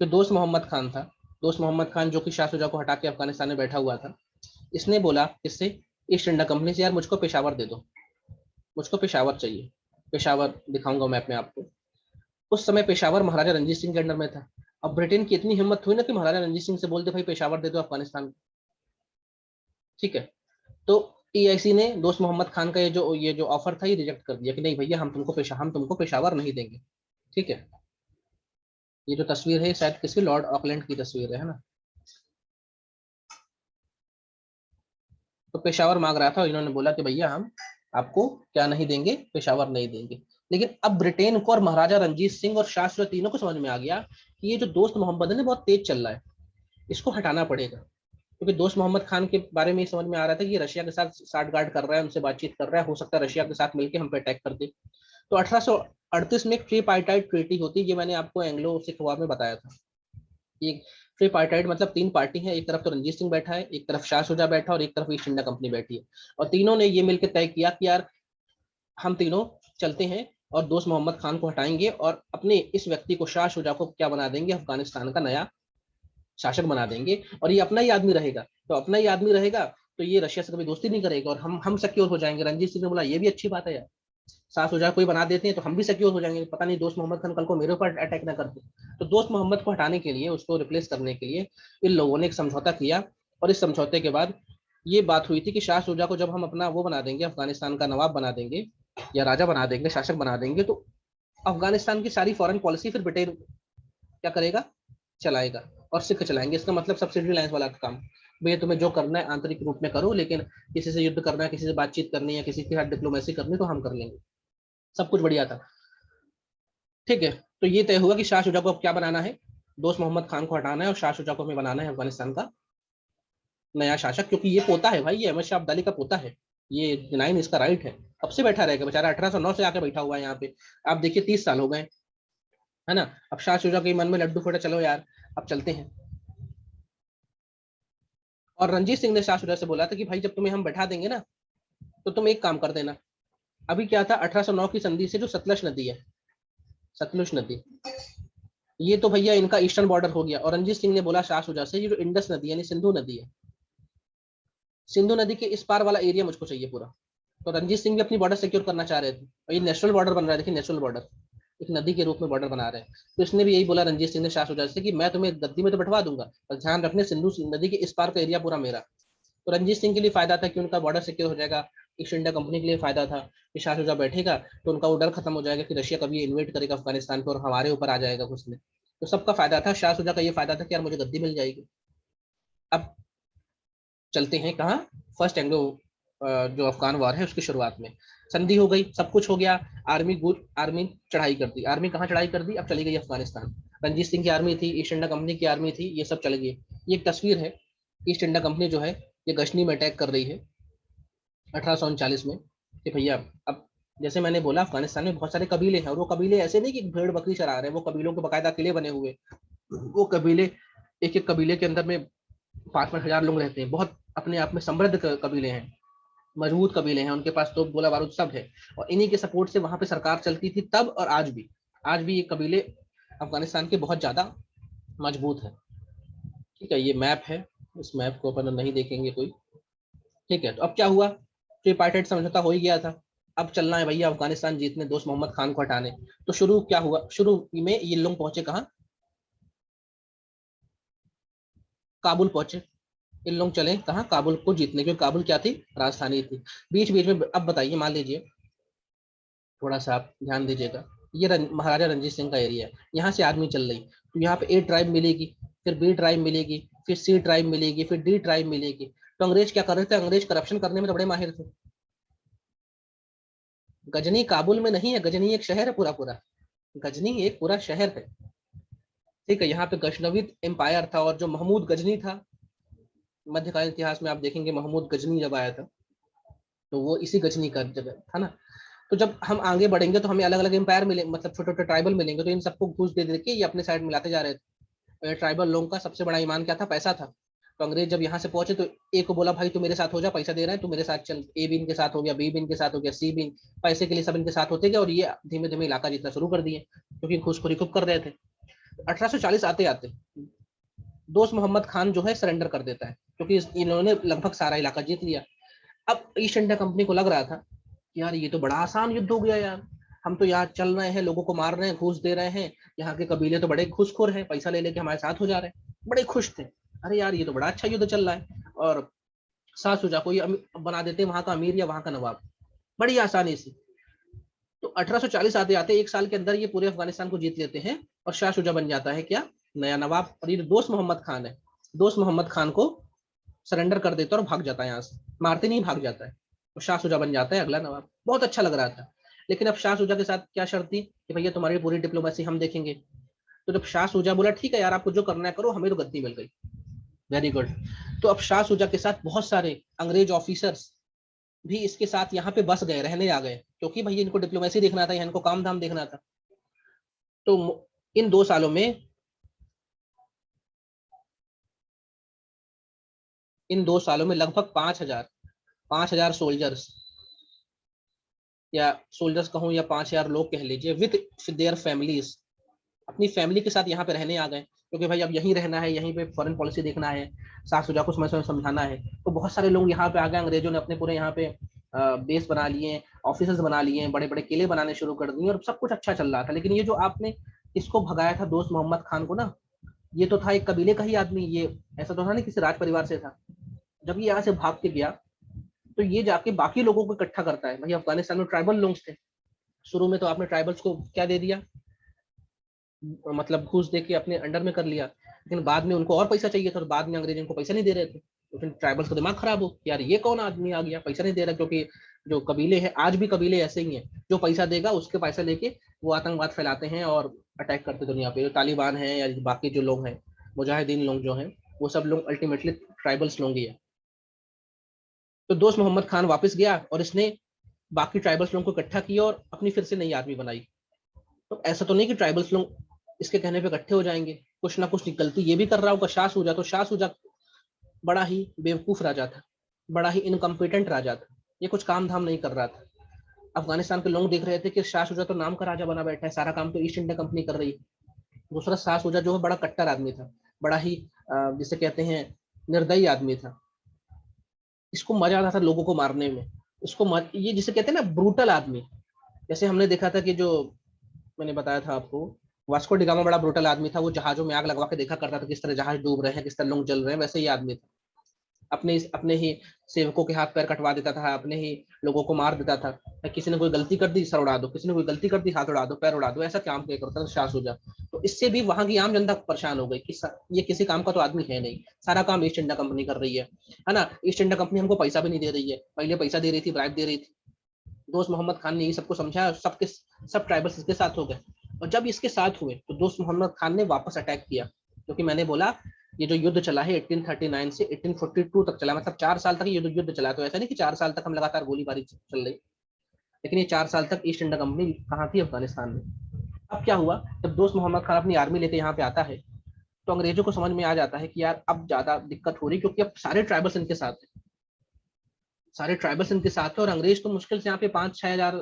Speaker 1: जो दोस्त मोहम्मद खान था, दोस्त मोहम्मद खान जो कि शाह शुजा को हटा के अफगानिस्तान में बैठा हुआ था, इसने बोला किससे, ईस्ट इंडिया कंपनी से, यार मुझको पेशावर दे दो, मुझको पेशावर चाहिए, पेशावर दिखाऊंगा मैप में आपको। उस समय पेशावर महाराजा रंजीत सिंह के अंडर में था। अब ब्रिटेन की इतनी हिम्मत हुई ना कि महाराजा रंजीत सिंह से बोलते भाई पेशावर दे दो अफगानिस्तान को। ठीक है, तो ईआईसी ने दोस्त मोहम्मद खान का ये जो ऑफर था ये रिजेक्ट कर दिया कि नहीं भैया हम तुमको पेशावर नहीं देंगे। ठीक है, ये जो तस्वीर है शायद किसी लॉर्ड ऑकलैंड की तस्वीर है ना। तो पेशावर मांग रहा था और इन्होंने बोला कि भैया हम आपको क्या नहीं देंगे, पेशावर नहीं देंगे। लेकिन अब ब्रिटेन को और महाराजा रंजीत सिंह और शाह शुजा तीनों को समझ में आ गया कि ये जो दोस्त मोहम्मद है ना बहुत तेज चल रहा है, इसको हटाना पड़ेगा। क्योंकि दोस्त मोहम्मद खान के बारे में ये समझ में आ रहा था कि ये रशिया के साथ साठगांठ कर रहा है, उनसे बातचीत कर रहा है, हो सकता है रशिया के साथ मिलकर हम पे अटैक कर दे। तो 1838 में एक ट्रिपार्टाइट ट्रीटी होती है, ये मैंने आपको एंग्लो सिख वॉर में बताया था। ये ट्रिपार्टाइट मतलब तीन पार्टी है, एक तरफ तो रंजीत सिंह बैठा है, एक तरफ शाह शुजा बैठा और एक तरफ ईस्ट इंडिया कंपनी बैठी है। और तीनों ने ये मिलकर तय किया कि यार हम तीनों चलते हैं और दोस्त मोहम्मद खान को हटाएंगे और अपने इस व्यक्ति को, शाह शुजा को क्या बना देंगे, अफगानिस्तान का नया शासक बना देंगे और ये अपना ही आदमी रहेगा। तो अपना ही आदमी रहेगा तो ये रशिया से कभी दोस्ती नहीं करेगा और हम सिक्योर हो जाएंगे। रंजीत सिंह ने बोला ये भी अच्छी बात है यार, शाह शुजा कोई बना देते हैं तो हम भी सिक्योर हो जाएंगे, पता नहीं दोस्त मोहम्मद खान कल को मेरे ऊपर अटैक ना कर दे। तो दोस्त मोहम्मद को हटाने के लिए, उसको रिप्लेस करने के लिए इन लोगों ने एक समझौता किया। और इस समझौते के बाद ये बात हुई थी कि शाह शुजा को जब हम अपना वो बना देंगे, अफगानिस्तान का नवाब बना देंगे या राजा बना देंगे, शासक बना देंगे, तो अफगानिस्तान की सारी फॉरेन पॉलिसी फिर ब्रिटेन क्या करेगा, चलाएगा और सिख चलाएंगे। इसका मतलब सब्सिडी लाइन्स वाला काम, भैया तुम्हें जो करना है आंतरिक रूप में करो, लेकिन किसी से युद्ध करना है, किसी से बातचीत करनी है, किसी के साथ डिप्लोमेसी करनी है तो हम कर लेंगे। सब कुछ बढ़िया था, ठीक है। तो ये तय हुआ कि शाह शुजा को अब क्या बनाना है, दोस्त मोहम्मद खान को हटाना है और शाह शुजा को हमें बनाना है अफगानिस्तान का नया शासक। क्योंकि ये पोता है भाई, ये अहमद शाह अब्दाली का पोता है, ये डिनाइन इसका राइट है। कब से बैठा रहेगा बेचारा, 1809 से आके बैठा हुआ है यहाँ पे। आप देखिए 30 साल हो गए, है ना। अब शाह शुजा के मन में लड्डू फोड़ा, चलो यार अब चलते हैं। और रंजीत सिंह ने शाह शुजा से बोला था कि भाई जब तुम्हें हम बैठा देंगे ना तो तुम एक काम कर देना। अभी क्या था, 1809 की संधि से जो सतलज नदी है, सतलुज नदी, ये तो भैया इनका ईस्टर्न बॉर्डर हो गया। और रंजीत सिंह ने बोला शाह शुजा से ये जो इंडस नदी यानी सिंधु नदी है, सिंधु नदी के इस पार वाला एरिया मुझको चाहिए पूरा। तो रंजीत सिंह भी अपनी बॉर्डर सिक्योर करना चाह रहे थे और ये नेशनल बॉर्डर बन रहा है, देखिए नेशनल बॉर्डर, एक नदी के रूप में बॉर्डर बना रहे हैं। तो इसने भी यही बोला रंजीत सिंह ने शाह शुजा से कि मैं तुम्हें गद्दी में तो बैठवा दूंगा पर ध्यान रखने सिंधु नदी के इस पार का एरिया पूरा मेरा। तो रंजीत सिंह के लिए फायदा था कि उनका बॉर्डर सिक्योर हो जाएगा, ईस्ट इंडिया कंपनी के लिए फायदा था कि शाह शुजा बैठेगा तो उनका वो डर खत्म हो जाएगा कि रशिया कभी इन्वेट करेगा अफगानिस्तान पर और हमारे ऊपर आ जाएगा घुसने। तो सबका फायदा था, शाह शुजा का ये फायदा था कि यार मुझे गद्दी मिल जाएगी। अब चलते हैं कहाँ, फर्स्ट एंग्लो जो अफगान वार है उसकी शुरुआत में। संधि हो गई, सब कुछ हो गया, आर्मी चढ़ाई कर दी। आर्मी कहाँ चढ़ाई कर दी, अब चली गई अफगानिस्तान। रंजीत सिंह की आर्मी थी, ईस्ट इंडिया कंपनी की आर्मी थी, ये सब चल गई। ये एक तस्वीर है, ईस्ट इंडिया कंपनी जो है ये गजनी में अटैक कर रही है 1839 में कि भैया अब जैसे मैंने बोला अफगानिस्तान में बहुत सारे कबीले हैं और वो कबीले ऐसे नहीं कि भेड़ बकरी चरा रहे हैं, वो कबीलों के बाकायदा किले बने हुए। वो कबीले, एक एक कबीले के अंदर में 5-5 हजार लोग रहते हैं, बहुत अपने आप में समृद्ध कबीले हैं, मजबूत कबीले हैं, उनके पास तोप गोला बारूद सब है। और इन्हीं के सपोर्ट से वहां पे सरकार चलती थी तब और आज भी ये कबीले अफगानिस्तान के बहुत ज्यादा मजबूत है। ठीक है, ये मैप है, इस मैप को अपन नहीं देखेंगे कोई, ठीक है। तो अब क्या हुआ, ट्रिपार्टाइट समझौता हो ही गया था, अब चलना है भैया अफगानिस्तान जीतने, दोस्त मोहम्मद खान को हटाने। तो शुरू क्या हुआ, शुरू में ये लोग पहुंचे कहाँ, काबुल पहुंचे। इन लोग चले कहाँ, काबुल को जीतने, क्योंकि काबुल क्या थी, राजधानी थी। बीच बीच में अब बताइए, मान लीजिए थोड़ा सा आप ध्यान दीजिएगा, ये महाराजा रंजीत सिंह का एरिया है, यहाँ से आर्मी चल रही तो यहाँ पे ए ट्राइब मिलेगी, फिर बी ट्राइब मिलेगी, फिर सी ट्राइब मिलेगी, फिर डी ट्राइब मिलेगी। तो अंग्रेज क्या कर रहे थे, अंग्रेज करप्शन करने में तो बड़े माहिर थे। गजनी काबुल में नहीं है, गजनी एक शहर है पूरा पूरा, गजनी एक पूरा शहर है, ठीक है। यहाँ पे गजनवी एम्पायर था और जो महमूद गजनी था, मध्यकालीन इतिहास में आप देखेंगे महमूद गजनी जब आया था तो वो इसी गजनी का जगह था ना। तो जब हम आगे बढ़ेंगे तो हमें अलग अलग एम्पायर मिले, मतलब छोटे छोटे ट्राइबल मिलेंगे, तो इन सबको घूस दे दे के ये अपने साइड मिलाते जा रहे थे। ट्राइबल लोगों का सबसे बड़ा ईमान क्या था, पैसा था। तो अंग्रेज जब यहाँ से पहुंचे तो ए को बोला भाई तू मेरे साथ हो जा, पैसा दे रहा है तू मेरे साथ चल। ए भी इनके साथ हो गया, बी भी इनके साथ हो गया, सी भी, पैसे के लिए सब इनके साथ होते गए और ये धीमे धीमे इलाका जीतना शुरू कर दिए क्योंकि घूसखोरी खूब कर रहे थे। 1840 आते आते दोस्त मोहम्मद खान जो है सरेंडर कर देता है क्योंकि इन्होंने लगभग सारा इलाका जीत लिया। अब ईस्ट इंडिया कंपनी को लग रहा था कि यार ये तो बड़ा आसान युद्ध हो गया यार, हम तो यहाँ चल रहे हैं, लोगों को मार रहे हैं, घूस दे रहे हैं, यहाँ के कबीले तो बड़े घूसखोर हैं, पैसा ले लेके हमारे साथ हो जा रहे हैं, बड़े खुश थे। अरे यार ये तो बड़ा अच्छा युद्ध चल रहा है और शाह शुजा को ये बना देते वहां का अमीर या वहां का नवाब बड़ी आसानी से। तो 1840 आते आते एक साल के अंदर ये पूरे अफगानिस्तान को जीत लेते हैं और शाह शुजा बन जाता है क्या, नया नवाब। और ये दोस्त मोहम्मद खान है, दोस्त मोहम्मद खान को सरेंडर कर देता है और भाग जाता है यहाँ से। मारते नहीं भाग जाता है, तो शाह शुजा बन जाता है अगला नवाब। बहुत अच्छा लग रहा था। लेकिन अब शाह शुजा के साथ क्या शर्त थी कि भैया तुम्हारी पूरी डिप्लोमेसी हम देखेंगे। तो जब शाह शुजा बोला ठीक है यार आपको जो करना है करो, हमें तो गद्दी मिल गई, वेरी गुड। तो अब शाह शुजा के साथ बहुत सारे अंग्रेज ऑफिसर्स भी इसके साथ यहाँ पे बस गए, रहने आ गए, क्योंकि भैया इनको डिप्लोमेसी देखना था, इनको काम धाम देखना था। तो इन 2 सालों में लगभग 5,000 सोल्जर्स, या सोल्जर्स कहूँ या 5,000 लोग कह लीजिए, विद देयर फैमिलीज, अपनी फैमिली के साथ यहाँ पे रहने आ गए, क्योंकि भाई अब यहीं रहना है, यहीं पे फॉरेन पॉलिसी देखना है, शाह शुजा को समय समय समझाना है। तो बहुत सारे लोग यहाँ पे आ गए, अंग्रेजों ने अपने पूरे यहाँ पे बेस बना लिए, ऑफिस बना लिए, बड़े बड़े किले बनाने शुरू कर दिए, और सब कुछ अच्छा चल रहा था। लेकिन ये जो आपने इसको भगाया था दोस्त मोहम्मद खान को ना, ये तो था एक कबीले का ही आदमी, ये ऐसा तो था नहीं किसी राज परिवार से था। जब ये यहाँ से भाग के गया तो ये जाके बाकी लोगों को इकट्ठा करता है। भाई अफगानिस्तान में ट्राइबल लोग थे, शुरू में तो आपने ट्राइबल्स को क्या दे दिया, मतलब घूस दे के अपने अंडर में कर लिया, लेकिन बाद में उनको और पैसा चाहिए था, तो बाद में अंग्रेज इनको पैसा नहीं दे रहे थे, तो फिर ट्राइबल्स का दिमाग खराब हो यार ये कौन आदमी आ गया पैसा नहीं दे रहा। क्योंकि जो कबीले हैं, आज भी कबीले ऐसे ही हैं, जो पैसा देगा उसके पैसा लेके वो आतंकवाद फैलाते हैं और अटैक करते दुनिया पे। जो तालिबान है या बाकी जो लोग हैं, मुजाहिदीन लोग जो हैं, वो सब लोग अल्टीमेटली ट्राइबल्स लोग ही है। तो दोस्त मोहम्मद खान वापस गया और इसने बाकी ट्राइबल्स लोगों को इकट्ठा किया और अपनी फिर से नई आर्मी बनाई। तो ऐसा तो नहीं कि ट्राइबल्स लोग इसके कहने पे इकट्ठे हो जाएंगे, कुछ ना कुछ गलती ये भी कर रहा होगा शाह शुजा। तो शाह शुजा बड़ा ही बेवकूफ राजा था, बड़ा ही इनकम्पिटेंट राजा था, ये कुछ काम धाम नहीं कर रहा था। अफगानिस्तान के लोग देख रहे थे कि शाह शुजा तो नाम का राजा बना बैठा है, सारा काम तो ईस्ट इंडिया कंपनी कर रही है। दूसरा, शाह शुजा जो है बड़ा कट्टर आदमी था, बड़ा ही जिसे कहते हैं निर्दयी आदमी था। इसको मजा आता था लोगों को मारने में। ये जिसे कहते हैं ना ब्रूटल आदमी। जैसे हमने देखा था कि जो मैंने बताया था आपको, वास्को डिगामा बड़ा ब्रूटल आदमी था, वो जहाजों में आग लगवा के देखा करता था किस तरह जहाज डूब रहे हैं, किस तरह लोग जल रहे हैं, वैसे ही आदमी था। अपने ही सेवकों के हाथ पैर कटवा देता था, अपने ही लोगों को मार देता था। किसी ने कोई गलती कर दी सर उड़ा दो, किसी ने कोई गलती कर दी हाथ उड़ा दो, पैर उड़ा दो, ऐसा काम किया करता था शाह शुजा। तो इससे भी वहां की आम जनता परेशान हो गई कि ये किसी काम का तो आदमी है नहीं, सारा काम ईस्ट इंडिया कंपनी कर रही है ना। ईस्ट इंडिया कंपनी हमको पैसा भी नहीं दे रही है, पहले पैसा दे रही थी, ब्राइब दे रही थी। दोस्त मोहम्मद खान ने ये सबको समझाया, सबके सब ट्राइबल्स इसके साथ हो गए। और जब इसके साथ हुए तो दोस्त मोहम्मद खान ने वापस अटैक किया, क्योंकि मैंने बोला ये जो युद्ध चला है 1839 से 1842 तक चला, मतलब 4 साल तक ये युद्ध चला। तो ऐसा नहीं कि 4 साल तक हम लगातार गोलीबारी चल रही, लेकिन ये 4 साल तक ईस्ट इंडिया कंपनी कहाँ थी, अफगानिस्तान में। अब क्या हुआ, जब दोस्त मोहम्मद खान अपनी आर्मी लेके यहाँ पे आता है, तो अंग्रेजों को समझ में आ जाता है कि यार अब ज्यादा दिक्कत हो रही, क्योंकि अब सारे ट्राइबल्स इनके साथ है, सारे ट्राइबल्स इनके साथ थे। और अंग्रेज तो मुश्किल से यहाँ पे 5-6 हजार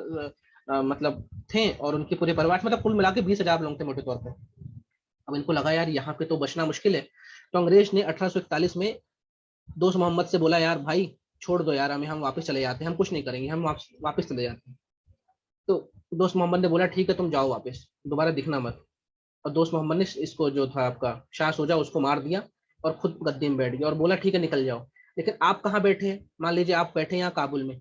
Speaker 1: मतलब थे, और उनके पूरे परिवार, मतलब कुल मिला के 20,000 लोग थे मोटे तौर पे। अब इनको लगा यार यहाँ पे तो बचना मुश्किल है। तो अंग्रेज ने 1841 में दोस्त मोहम्मद से बोला यार भाई छोड़ दो यार हमें, हम वापस चले जाते हैं, हम कुछ नहीं करेंगे, हम वापस चले जाते हैं। तो दोस्त मोहम्मद ने बोला ठीक है तुम जाओ वापस, दोबारा दिखना मत। और दोस्त मोहम्मद ने इसको जो था आपका शाह शुजा उसको मार दिया और खुद गद्दी में बैठ गया और बोला ठीक है निकल जाओ। लेकिन आप कहाँ बैठे हैं, मान लीजिए आप बैठे हैं यहाँ काबुल में,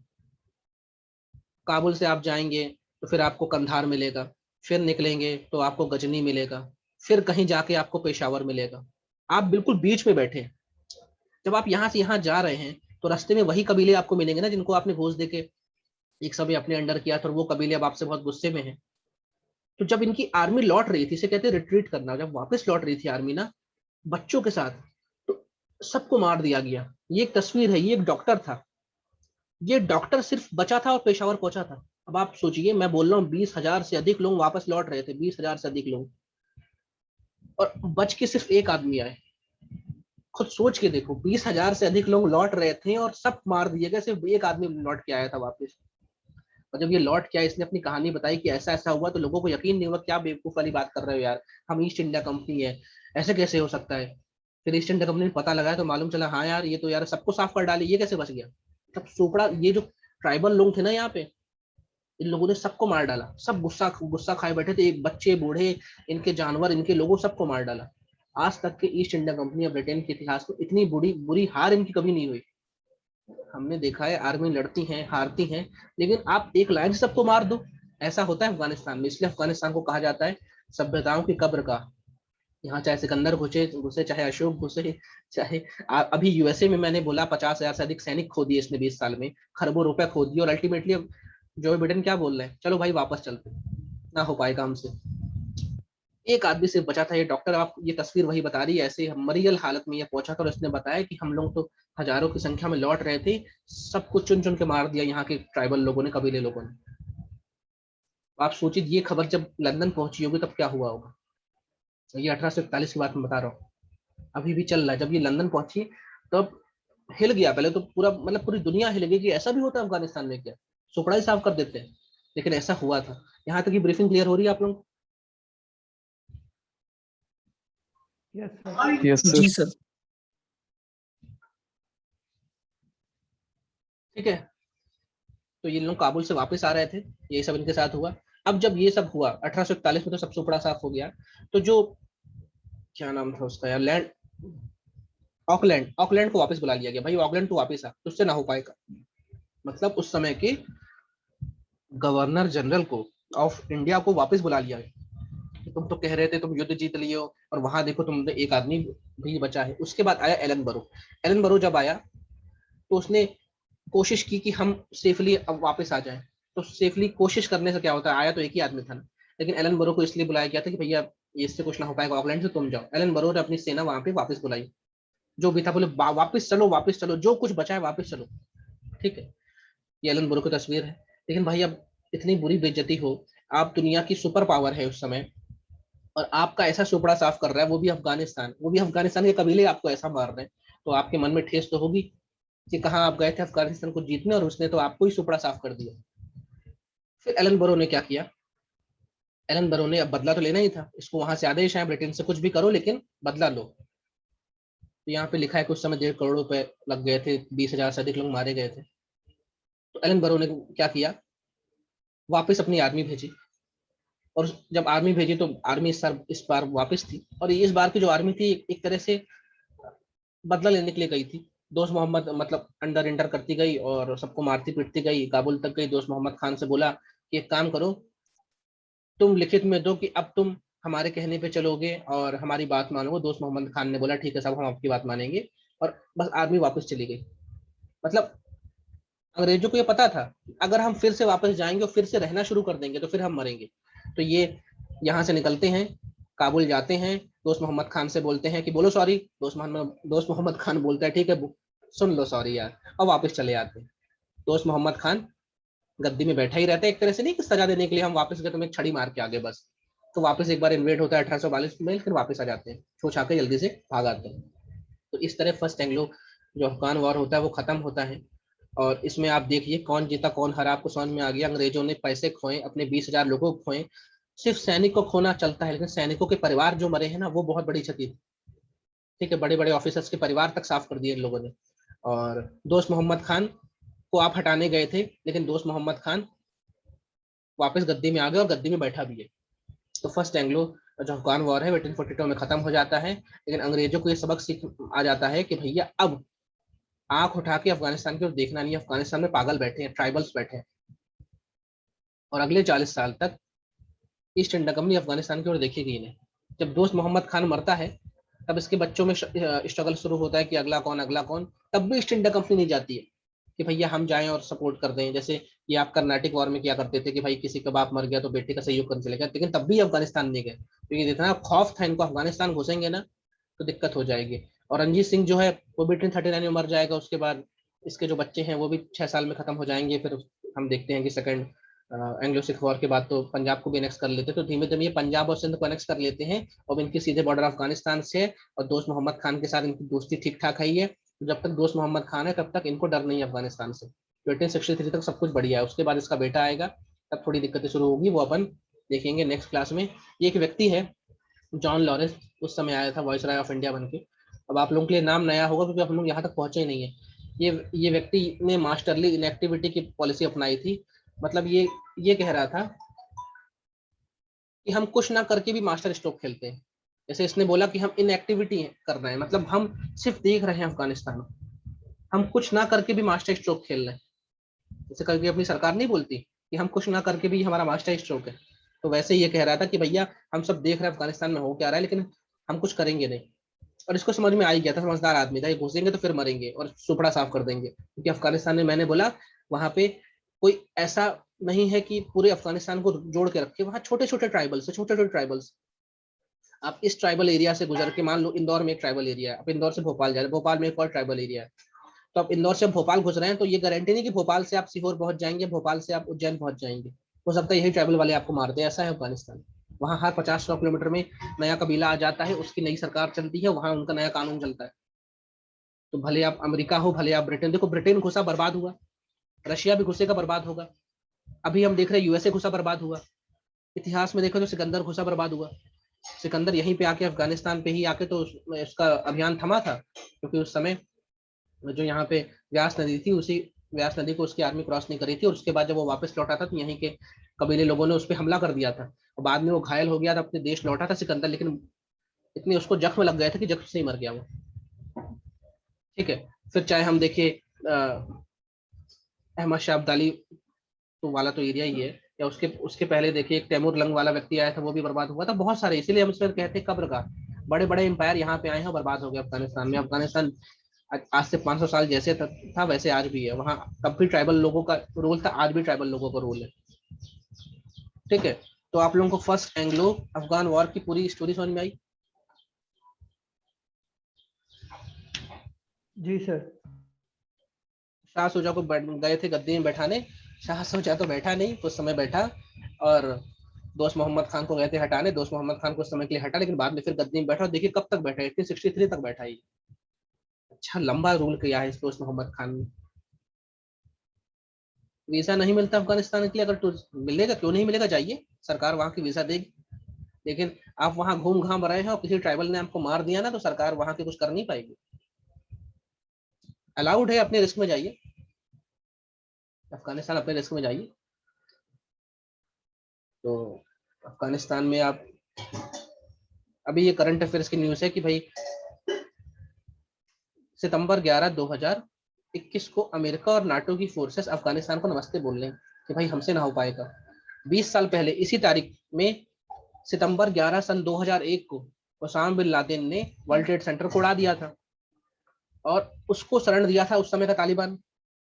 Speaker 1: काबुल से आप जाएंगे तो फिर आपको कंधार मिलेगा, फिर निकलेंगे तो आपको गजनी मिलेगा, फिर कहीं जाके आपको पेशावर मिलेगा। आप बिल्कुल बीच में बैठे हैं। जब आप यहाँ से यहाँ जा रहे हैं तो रास्ते में वही कबीले आपको मिलेंगे ना जिनको आपने घूस देके एक समय अपने अंडर किया था, और वो कबीले अब आपसे बहुत गुस्से में हैं। तो जब इनकी आर्मी लौट रही थी, इसे कहते हैं रिट्रीट करना, जब वापस लौट रही थी आर्मी ना बच्चों के साथ, तो सबको मार दिया गया। ये एक तस्वीर है, ये एक डॉक्टर था, ये डॉक्टर सिर्फ बचा था और पेशावर पहुंचा था। अब आप सोचिए, मैं बोल रहा हूँ 20,000 से अधिक लोग वापस लौट रहे थे, 20,000 से अधिक लोग, और बच के सिर्फ एक आदमी आए। खुद सोच के देखो, 20,000 से अधिक लोग लौट रहे थे और सब मार दिए गए, सिर्फ एक आदमी लौट के आया था वापस। और जब ये लौट के आया, इसने अपनी कहानी बताई कि ऐसा ऐसा हुआ, तो लोगों को यकीन नहीं हुआ, क्या बेवकूफ वाली बात कर रहे हो यार, हम ईस्ट इंडिया कंपनी है, ऐसे कैसे हो सकता है। फिर ईस्ट इंडिया कंपनी ने पता लगाया तो मालूम चला हाँ यार ये तो यार सबको साफ कर डाली, ये कैसे बच गया। तब सोपड़ा, ये जो ट्राइबल लोग थे ना यहाँ पे, इन लोगों ने सबको मार डाला, सब गुस्सा गुस्सा खाए बैठे थे, एक बच्चे बूढ़े, इनके जानवर, इनके लोगों, सबको मार डाला। आज तक के ईस्ट इंडिया कंपनी या ब्रिटेन के इतिहास में इतनी बुरी बुरी हार इनकी कभी नहीं हुई। हमने देखा है आर्मी लड़ती हैं हारती हैं, लेकिन आप एक लाइन से सबको मार दो, ऐसा होता है अफगानिस्तान में। इसलिए अफगानिस्तान को कहा जाता है सभ्यताओं की कब्र का। यहाँ चाहे सिकंदर घुसे घुसे, चाहे अशोक घुसे, चाहे अभी यूएसए में मैंने बोला 50,000 से अधिक सैनिक खो दिए इसने 20 साल में, खरबों रुपए खो दिए, और अल्टीमेटली अब जो बिडेन क्या बोल रहे हैं, चलो भाई वापस चलते, ना हो पाएगा हमसे। एक आदमी सिर्फ बचा था, ये डॉक्टर, आप ये तस्वीर वही बता रही है, ऐसे मरियल हालत में ये पहुंचा था, और इसने बताया कि हम लोग तो हजारों की संख्या में लौट रहे थे, सब कुछ चुन चुन के मार दिया यहाँ के ट्राइबल लोगों ने, कबीले लोगों ने। आप सोचिए ये खबर जब लंदन पहुंची होगी तब क्या हुआ होगा। ये 1841 की बात मैं बता रहा हूँ, अभी भी चल रहा है। जब ये लंदन पहुंची तब हिल गया, पहले तो पूरा मतलब पूरी दुनिया हिल गई कि ऐसा भी होता है अफगानिस्तान में क्या, सुपड़ा ही साफ कर देते हैं, लेकिन ऐसा हुआ था। यहाँ तक की ब्रीफिंग क्लियर हो रही है आप लोग?
Speaker 3: यस
Speaker 2: जी
Speaker 3: सर।
Speaker 2: सर।
Speaker 1: ठीक है, तो ये लोग काबुल से वापस आ रहे थे, ये सब इनके साथ हुआ। अब जब ये सब हुआ 1841 में, तो सब सुपड़ा साफ हो गया। तो जो क्या नाम था उसका यार, लैंड, ऑकलैंड, ऑकलैंड को वापस बुला लिया गया, भाई ऑकलैंड तो वापस आ, तुझसे ना हो पाएगा। मतलब उस समय के गवर्नर जनरल को ऑफ इंडिया को वापस बुला लिया गया कि तुम तो कह रहे थे तुम युद्ध जीत लिए हो, और वहां देखो तुमने एक आदमी भी बचा है। उसके बाद आया एलन बरो। एलन बरो जब आया तो उसने कोशिश की कि हम सेफली अब वापस आ जाएं। तो सेफली कोशिश करने से क्या होता है, आया तो एक ही आदमी था ना। लेकिन एलन बरो को इसलिए बुलाया गया था कि भैया ये इससे कुछ ना हो पाएगा, ऑकलैंड से तुम जाओ। एलन बरो ने अपनी सेना वहां पे वापस बुलाई, जो भी था बोले वापस चलो, वापस चलो, जो कुछ बचा है वापस चलो। ठीक है, ये एलन बरो की तस्वीर है। लेकिन भाई अब इतनी बुरी बेइज्जती हो, आप दुनिया की सुपर पावर है उस समय, और आपका ऐसा सुपड़ा साफ कर रहा है, वो भी अफगानिस्तान, वो भी अफगानिस्तान के कबीले आपको ऐसा मार रहे हैं, तो आपके मन में ठेस तो होगी कि कहाँ आप गए थे अफगानिस्तान को जीतने, और उसने तो आपको ही सुपड़ा साफ कर दिया। फिर एलन बरो ने क्या किया, एलन बरो ने अब बदला तो लेना ही था, इसको वहां से आदेश आया ब्रिटेन से कुछ भी करो लेकिन बदला लो। तो यहाँ पे लिखा है कुछ समय 1.5 करोड़ रुपए लग गए थे, 20,000 से अधिक लोग मारे गए थे। तो एलन बरो ने क्या किया, वापस अपनी आर्मी भेजी, और जब आर्मी भेजी तो आर्मी इस बार वापस थी, और इस बार की जो आर्मी थी एक तरह से बदला लेने के लिए गई थी। दोस्त मोहम्मद मतलब अंडर इंटर करती गई और सबको मारती पीटती गई, काबुल तक गई। दोस्त मोहम्मद खान से बोला कि एक काम करो, तुम लिखित में दो कि अब तुम हमारे कहने पे चलोगे और हमारी बात मानोगे। दोस्त मोहम्मद खान ने बोला ठीक है साहब, हम आपकी बात मानेंगे, और बस आर्मी वापस चली गई। मतलब अंग्रेजों को ये पता था अगर हम फिर से वापस जाएंगे और फिर से रहना शुरू कर देंगे तो फिर हम मरेंगे। तो ये यहाँ से निकलते हैं, काबुल जाते हैं, दोस्त मोहम्मद खान से बोलते हैं कि बोलो सॉरी। दोस्त मोहम्मद खान बोलता है ठीक है सुन लो सॉरी यार, और वापस चले आते हैं। दोस्त मोहम्मद खान गद्दी में बैठा ही रहता है, एक तरह से नहीं कि सजा देने के लिए हम वापस गए तुम्हें छड़ी मार के आगे बस। तो वापस एक बार इन्वेट होता है 1842 में, फिर वापस आ जाते हैं, छो छा के जल्दी से भाग आते हैं। तो इस तरह फर्स्ट एंग्लो जो अफगान वॉर होता है वो खत्म होता है। और इसमें आप देखिए कौन जीता कौन हरा, आपको समझ में आ गया। अंग्रेजों ने पैसे खोए, अपने 20,000 लोगों को खोए। सिर्फ सैनिक को खोना चलता है, लेकिन सैनिकों के परिवार जो मरे हैं ना, वो बहुत बड़ी क्षति थी। ठीक है, बड़े बड़े ऑफिसर्स के परिवार तक साफ कर दिए इन लोगों ने। और दोस्त मोहम्मद खान को आप हटाने गए थे, लेकिन दोस्त मोहम्मद खान वापस गद्दी में आ गए और गद्दी में बैठा भी है। तो फर्स्ट एंग्लो जो अफगान वॉर है 1842 में खत्म हो जाता है। लेकिन अंग्रेजों को ये सबक सीख आ जाता है कि भैया अब आंख उठा के अफगानिस्तान की ओर देखना नहीं है, अफगानिस्तान में पागल बैठे हैं, ट्राइबल्स बैठे हैं। और अगले 40 साल तक ईस्ट इंडिया कंपनी अफगानिस्तान की ओर देखेगी नहीं। जब दोस्त मोहम्मद खान मरता है तब इसके बच्चों में स्ट्रगल शुरू होता है कि अगला कौन अगला कौन। तब भी ईस्ट इंडिया कंपनी नहीं जाती है कि भैया हम जाएं और सपोर्ट कर दें, जैसे ये आप कर्नाटिक वॉर में क्या करते थे कि भाई किसी का बाप मर गया तो बेटे का सहयोग करने चले गए। लेकिन तब भी अफगानिस्तान नहीं गए, क्योंकि जितना खौफ था इनको अफगानिस्तान घुसेंगे ना तो दिक्कत हो जाएगी। और रणजीत सिंह जो है वो भी 1839 में मर जाएगा। उसके बाद इसके जो बच्चे हैं वो भी 6 साल में खत्म हो जाएंगे। फिर हम देखते हैं कि सेकंड एंग्लो सिख वॉर के बाद तो पंजाब को भी एनेक्स कर लेते, तो धीमे धीमे ये पंजाब और सिंध को एनेक्स कर लेते हैं। और इनकी सीधे बॉर्डर अफगानिस्तान से, और दोस्त मोहम्मद खान के साथ इनकी दोस्ती ठीक ठाक है ही है। जब तक दोस्त मोहम्मद खान है तब तक इनको डर नहीं है अफगानिस्तान से। 1863 तक सब कुछ बढ़िया है, उसके बाद इसका बेटा आएगा तब थोड़ी दिक्कतें शुरू होगी, वो अपन देखेंगे नेक्स्ट क्लास में। ये एक व्यक्ति है जॉन लॉरेंस, उस समय आया था वॉइस राय ऑफ इंडिया बन के। अब आप लोगों के लिए नाम नया होगा क्योंकि हम लोग यहाँ तक पहुंचे ही नहीं है। ये व्यक्ति ने मास्टरली इनएक्टिविटी की पॉलिसी अपनाई थी। मतलब ये कह रहा था कि हम कुछ ना करके भी मास्टर स्ट्रोक खेलते हैं। जैसे इसने बोला कि हम इनएक्टिविटी कर रहे हैं, मतलब हम सिर्फ देख रहे हैं अफगानिस्तान में, हम कुछ ना करके भी मास्टर स्ट्रोक खेल रहे हैं। जैसे कभी अपनी सरकार नहीं बोलती कि हम कुछ ना करके भी हमारा मास्टर स्ट्रोक है, तो वैसे ये कह रहा था कि भैया हम सब देख रहे हैं अफगानिस्तान में हो क्या रहा है, लेकिन हम कुछ करेंगे नहीं। और इसको समझ में आ ही गया था, समझदार आदमी था, ये घुसेंगे तो फिर मरेंगे और सुपड़ा साफ कर देंगे, क्योंकि अफगानिस्तान में मैंने बोला वहां पे कोई ऐसा नहीं है कि पूरे अफगानिस्तान को जोड़ के रखे, वहां छोटे छोटे ट्राइबल्स है, छोटे छोटे ट्राइबल्स। आप इस ट्राइबल एरिया से गुजर के, मान लो इंदौर में एक ट्राइबल एरिया है, आप इंदौर से भोपाल जा रहे हैं, भोपाल में एक और ट्राइबल एरिया है, तो आप इंदौर से भोपाल घुस रहे हैं, तो ये गारंटी नहीं कि भोपाल से आप सीहोर पहुंच जाएंगे, भोपाल से आप उज्जैन पहुंच जाएंगे। हो सकता है यही ट्राइबल वाले आपको मार दे, ऐसा है अफगानिस्तान। वहाँ हर 50-100 किलोमीटर में नया कबीला आ जाता है, उसकी नई सरकार चलती है, वहाँ उनका नया कानून चलता है। तो भले आप अमेरिका हो, भले आप ब्रिटेन, देखो ब्रिटेन घुसा बर्बाद हुआ, रशिया भी घुसेगा बर्बाद होगा। अभी हम देख रहे हैं यूएसए घुसा बर्बाद हुआ। इतिहास में देखो तो सिकंदर घुसा बर्बाद हुआ। सिकंदर यहीं पे आके अफगानिस्तान पे ही आके तो उसका अभियान थमा था, क्योंकि उस समय जो यहाँ पे व्यास नदी थी, उसी व्यास नदी को उसकी आर्मी क्रॉस नहीं करी थी, और उसके बाद जब वो वापस लौटा था तो यहीं के कबीले लोगों ने उस पर हमला कर दिया था, और बाद में वो घायल हो गया था, अपने देश लौटा था सिकंदर, लेकिन इतने उसको जख्म लग गए थे कि जख्म से ही मर गया वो। ठीक है। फिर चाहे हम देखिए अहमद शाह अब्दाली तो वाला तो एरिया ही है, या उसके उसके पहले देखिए एक तैमूर लंग वाला व्यक्ति आया था, वो भी बर्बाद हुआ था। बहुत सारे, इसीलिए हम इसमें कहते हैं कब्र का, बड़े बड़े एम्पायर यहाँ पे आए हैं और बर्बाद हो गए अफगानिस्तान में। अफगानिस्तान आज से 500 साल जैसे था वैसे आज भी है, वहाँ तब भी ट्राइबल लोगों का रोल था, आज भी ट्राइबल लोगों का रोल है। ठीक है। तो आप लोगों को फर्स्ट एंग्लो अफगान वॉर की पूरी स्टोरी समझ में आई?
Speaker 3: जी सर।
Speaker 1: शाह सुजा को गए थे गद्दी में बैठाने, शाह सुजा तो बैठा नहीं, कुछ समय बैठा, और दोस्त मोहम्मद खान को गए थे हटाने, दोस्त मोहम्मद खान कुछ समय के लिए हटा, लेकिन बाद में फिर गद्दी में बैठा, और देखिए कब तक बैठा, 1863 तक बैठा ही। अच्छा लंबा रूल किया है इस दोस्त मोहम्मद खान ने। वीजा नहीं मिलता अफगानिस्तान के लिए, अगर तो मिलेगा, क्यों नहीं मिलेगा, जाइए, सरकार वहां की वीजा देगी। लेकिन आप वहां घूम घाम रहे हैं और किसी ट्राइबल ने आपको मार दिया ना, तो सरकार वहां की कुछ कर नहीं पाएगी। अलाउड है, अपने रिस्क में जाइए अफगानिस्तान, अपने रिस्क में जाइए। तो अफगानिस्तान में आप, अभी ये करंट अफेयर्स की न्यूज है कि भाई सितंबर 11 2021 को अमेरिका और नाटो की फोर्सेस अफगानिस्तान को नमस्ते बोल रहे हैं कि भाई हमसे ना हो पाएगा। 20 साल पहले इसी तारीख में, सितंबर 11 सन 2001 को ओसामा बिन लादेन ने वर्ल्ड ट्रेड सेंटर को उड़ा दिया था, और उसको शरण दिया था उस समय का तालिबान।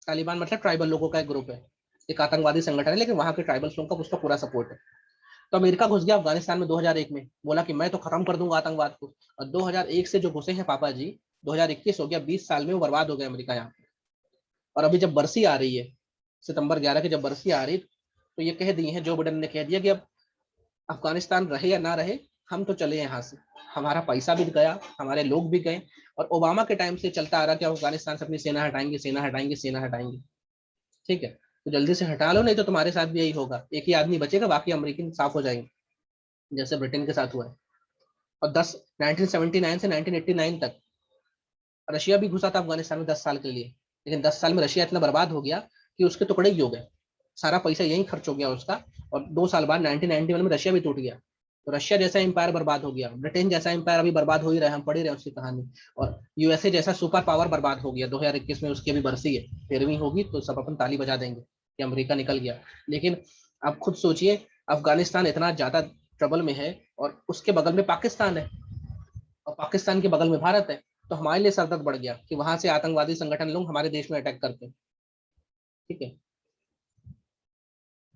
Speaker 1: तालिबान मतलब ट्राइबल लोगों का एक ग्रुप है, एक आतंकवादी संगठन है, लेकिन वहां के ट्राइबल्स लोगों का उसका पूरा सपोर्ट है। तो अमेरिका घुस गया अफगानिस्तान में 2001 में, बोला कि मैं तो खत्म कर दूंगा आतंकवाद को, और 2001 से जो घुसे हैं पापा जी, 2021 हो गया, 20 साल में वो बर्बाद हो गया अमेरिका यहाँ पे। और अभी जब बरसी आ रही है, सितंबर 11 की जब बरसी आ रही, तो ये कह दिए हैं, जो बिडेन ने कह दिया कि अब अफगानिस्तान रहे या ना रहे, हम तो चले यहाँ से, हमारा पैसा भी गया, हमारे लोग भी गए। और ओबामा के टाइम से चलता आ रहा कि अफगानिस्तान से अपनी सेना हटाएंगे, सेना हटाएंगे, सेना हटाएंगे। ठीक है, तो जल्दी से हटा लो, नहीं तो तुम्हारे साथ भी यही होगा, एक ही आदमी बचेगा, बाकी अमेरिकन साफ हो जाएंगे, जैसे ब्रिटेन के साथ हुआ है। और 1979 से 1989 तक रशिया भी घुसा था अफगानिस्तान में 10 साल के लिए, लेकिन 10 साल में रशिया इतना बर्बाद हो गया कि उसके टुकड़े ही हो गए, सारा पैसा यहीं खर्च हो गया उसका। और 2 साल बाद 1991 में रशिया भी टूट गया। तो रशिया जैसा एम्पायर बर्बाद हो गया, ब्रिटेन जैसा एम्पायर अभी बर्बाद हो ही रहा है, हम पढ़ ही रहे हैं उसकी कहानी। और यूएसए जैसा सुपर पावर बर्बाद हो गया, 2021 में उसकी अभी बरसी है, 13वीं होगी तो सब अपन ताली बजा देंगे कि अमेरिका निकल गया। लेकिन आप खुद सोचिए, अफगानिस्तान इतना ज्यादा ट्रबल में है, और उसके बगल में पाकिस्तान है, और पाकिस्तान के बगल में भारत है, तो हमारे लिए सरदर्द बढ़ गया कि वहां से आतंकवादी संगठन लोग हमारे देश में अटैक करते हैं। ठीक है।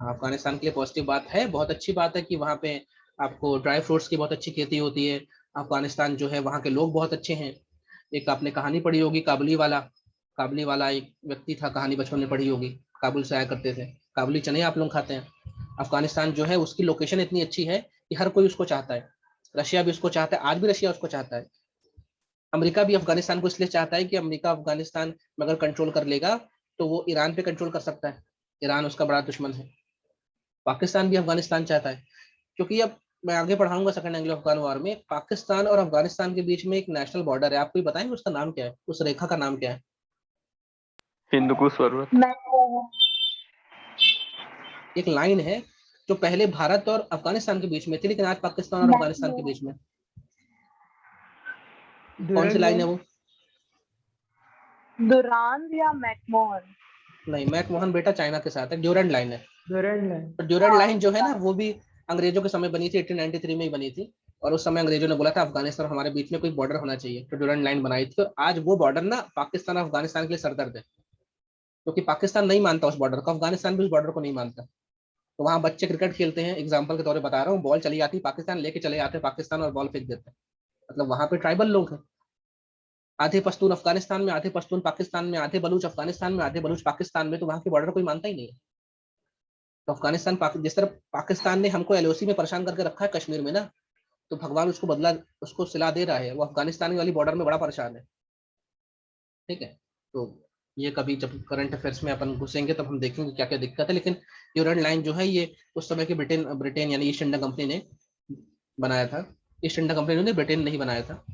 Speaker 1: हाँ, अफगानिस्तान के लिए पॉजिटिव बात है, बहुत अच्छी बात है कि वहाँ पे आपको ड्राई फ्रूट्स की बहुत अच्छी खेती होती है। अफगानिस्तान जो है, वहाँ के लोग बहुत अच्छे हैं। एक आपने कहानी पढ़ी होगी, काबुली वाला, काबुली वाला एक व्यक्ति था, कहानी बचपन में पढ़ी होगी, काबुल से आया करते थे, काबुली चने आप लोग खाते हैं। अफगानिस्तान जो है उसकी लोकेशन इतनी अच्छी है कि हर कोई उसको चाहता है, रशिया भी उसको चाहता है, आज भी रशिया उसको चाहता है। अमेरिका भी अफगानिस्तान को इसलिए चाहता है कि अमेरिका अफगानिस्तान में अगर कंट्रोल कर लेगा तो वो ईरान पे कंट्रोल कर सकता है, ईरान उसका बड़ा दुश्मन है। पाकिस्तान भी अफगानिस्तान चाहता है, क्योंकि अब मैं आगे पढ़ाऊंगा सेकंड एंग्लो अफगान वॉर में, पाकिस्तान और अफगानिस्तान के बीच में एक नेशनल बॉर्डर है, आपको बताएंगे उसका नाम क्या है, उस रेखा का नाम क्या है?
Speaker 4: हिंदुकुश पर्वत।
Speaker 1: एक लाइन है जो पहले भारत और अफगानिस्तान के बीच में थी, लेकिन आज पाकिस्तान और अफगानिस्तान के बीच में। कौन सी लाइन है वो?
Speaker 5: दुरान या मैकमोहन?
Speaker 1: नहीं, मैकमोहन बेटा चाइना के साथ है, ड्यूरेंट लाइन है।
Speaker 3: Durand line.
Speaker 1: तो ड्यूरेंट लाइन जो है ना, वो भी अंग्रेजों के समय बनी थी, 1893 में ही बनी थी। और उस समय अंग्रेजों ने बोला था अफगानिस्तान और हमारे बीच में कोई बॉर्डर होना चाहिए, तो ड्यूरेंट लाइन बनाई थी। और आज वो बॉर्डर ना पाकिस्तान और अफगानिस्तान के लिए सरदर्द है, क्योंकि पाकिस्तान नहीं मानता उस बॉर्डर को, अफगानिस्तान भी उस बॉर्डर को नहीं मानता। तो वहाँ बच्चे क्रिकेट खेलते हैं, एग्जाम्पल के तौर पर बता रहा हूँ, बॉल चली जाती है पाकिस्तान, लेके चले जाते हैं पाकिस्तान और बॉल फेंक देते हैं। मतलब वहाँ पे ट्राइबल लोग हैं, आधे पश्तून अफगानिस्तान में, आधे पश्तून पाकिस्तान में, आधे बलूच अफगानिस्तान में, आधे बलूच पाकिस्तान में, तो वहाँ की बॉर्डर कोई मानता ही नहीं है। तो अफगानिस्तान जिस तरह पाकिस्तान ने हमको एलओसी में परेशान करके रखा है कश्मीर में ना, तो भगवान उसको बदला, उसको सिला दे रहा है, वो अफगानिस्तान वाली बॉर्डर में बड़ा परेशान है। ठीक है, तो ये कभी जब करंट अफेयर्स में अपन घुसेंगे तब हम देखेंगे क्या क्या दिक्कत है। लेकिन ड्यूरेंट लाइन जो है ये उस समय की ब्रिटेन यानी ईस्ट इंडिया कंपनी ने बनाया था। ईस्ट इंडिया कंपनी ने, ब्रिटेन नहीं बनाया था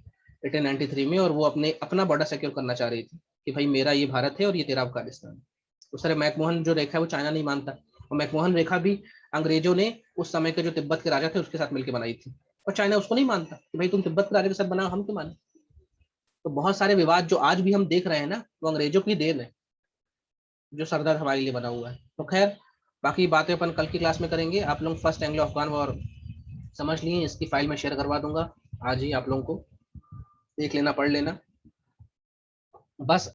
Speaker 1: 1893 में, और वो अपना बॉर्डर सिक्योर करना चाह रही थी कि भाई मेरा ये भारत है और ये तेरा अफगानिस्तान है। उस तरह मैकमोहन जो रेखा है वो चाइना नहीं मानता, और मैकमोहन रेखा भी अंग्रेजों ने उस समय के जो तिब्बत के राजा थे उसके साथ मिलकर बनाई थी, और चाइना उसको नहीं मानता कि भाई तुम तिब्बत के राजा के साथ बनाओ, हम क्यों माने। तो बहुत सारे विवाद जो आज भी हम देख रहे हैं ना, वो अंग्रेजों की देन है, जो सरदर्द हमारे लिए बना हुआ है। तो खैर, बाकी बातें अपन कल की क्लास में करेंगे। आप लोग फर्स्ट एंग्लो अफगान वॉर समझ लिए, इसकी फाइल में शेयर करवा दूंगा आज ही, आप लोगों को देख लेना, पढ़ लेना बस।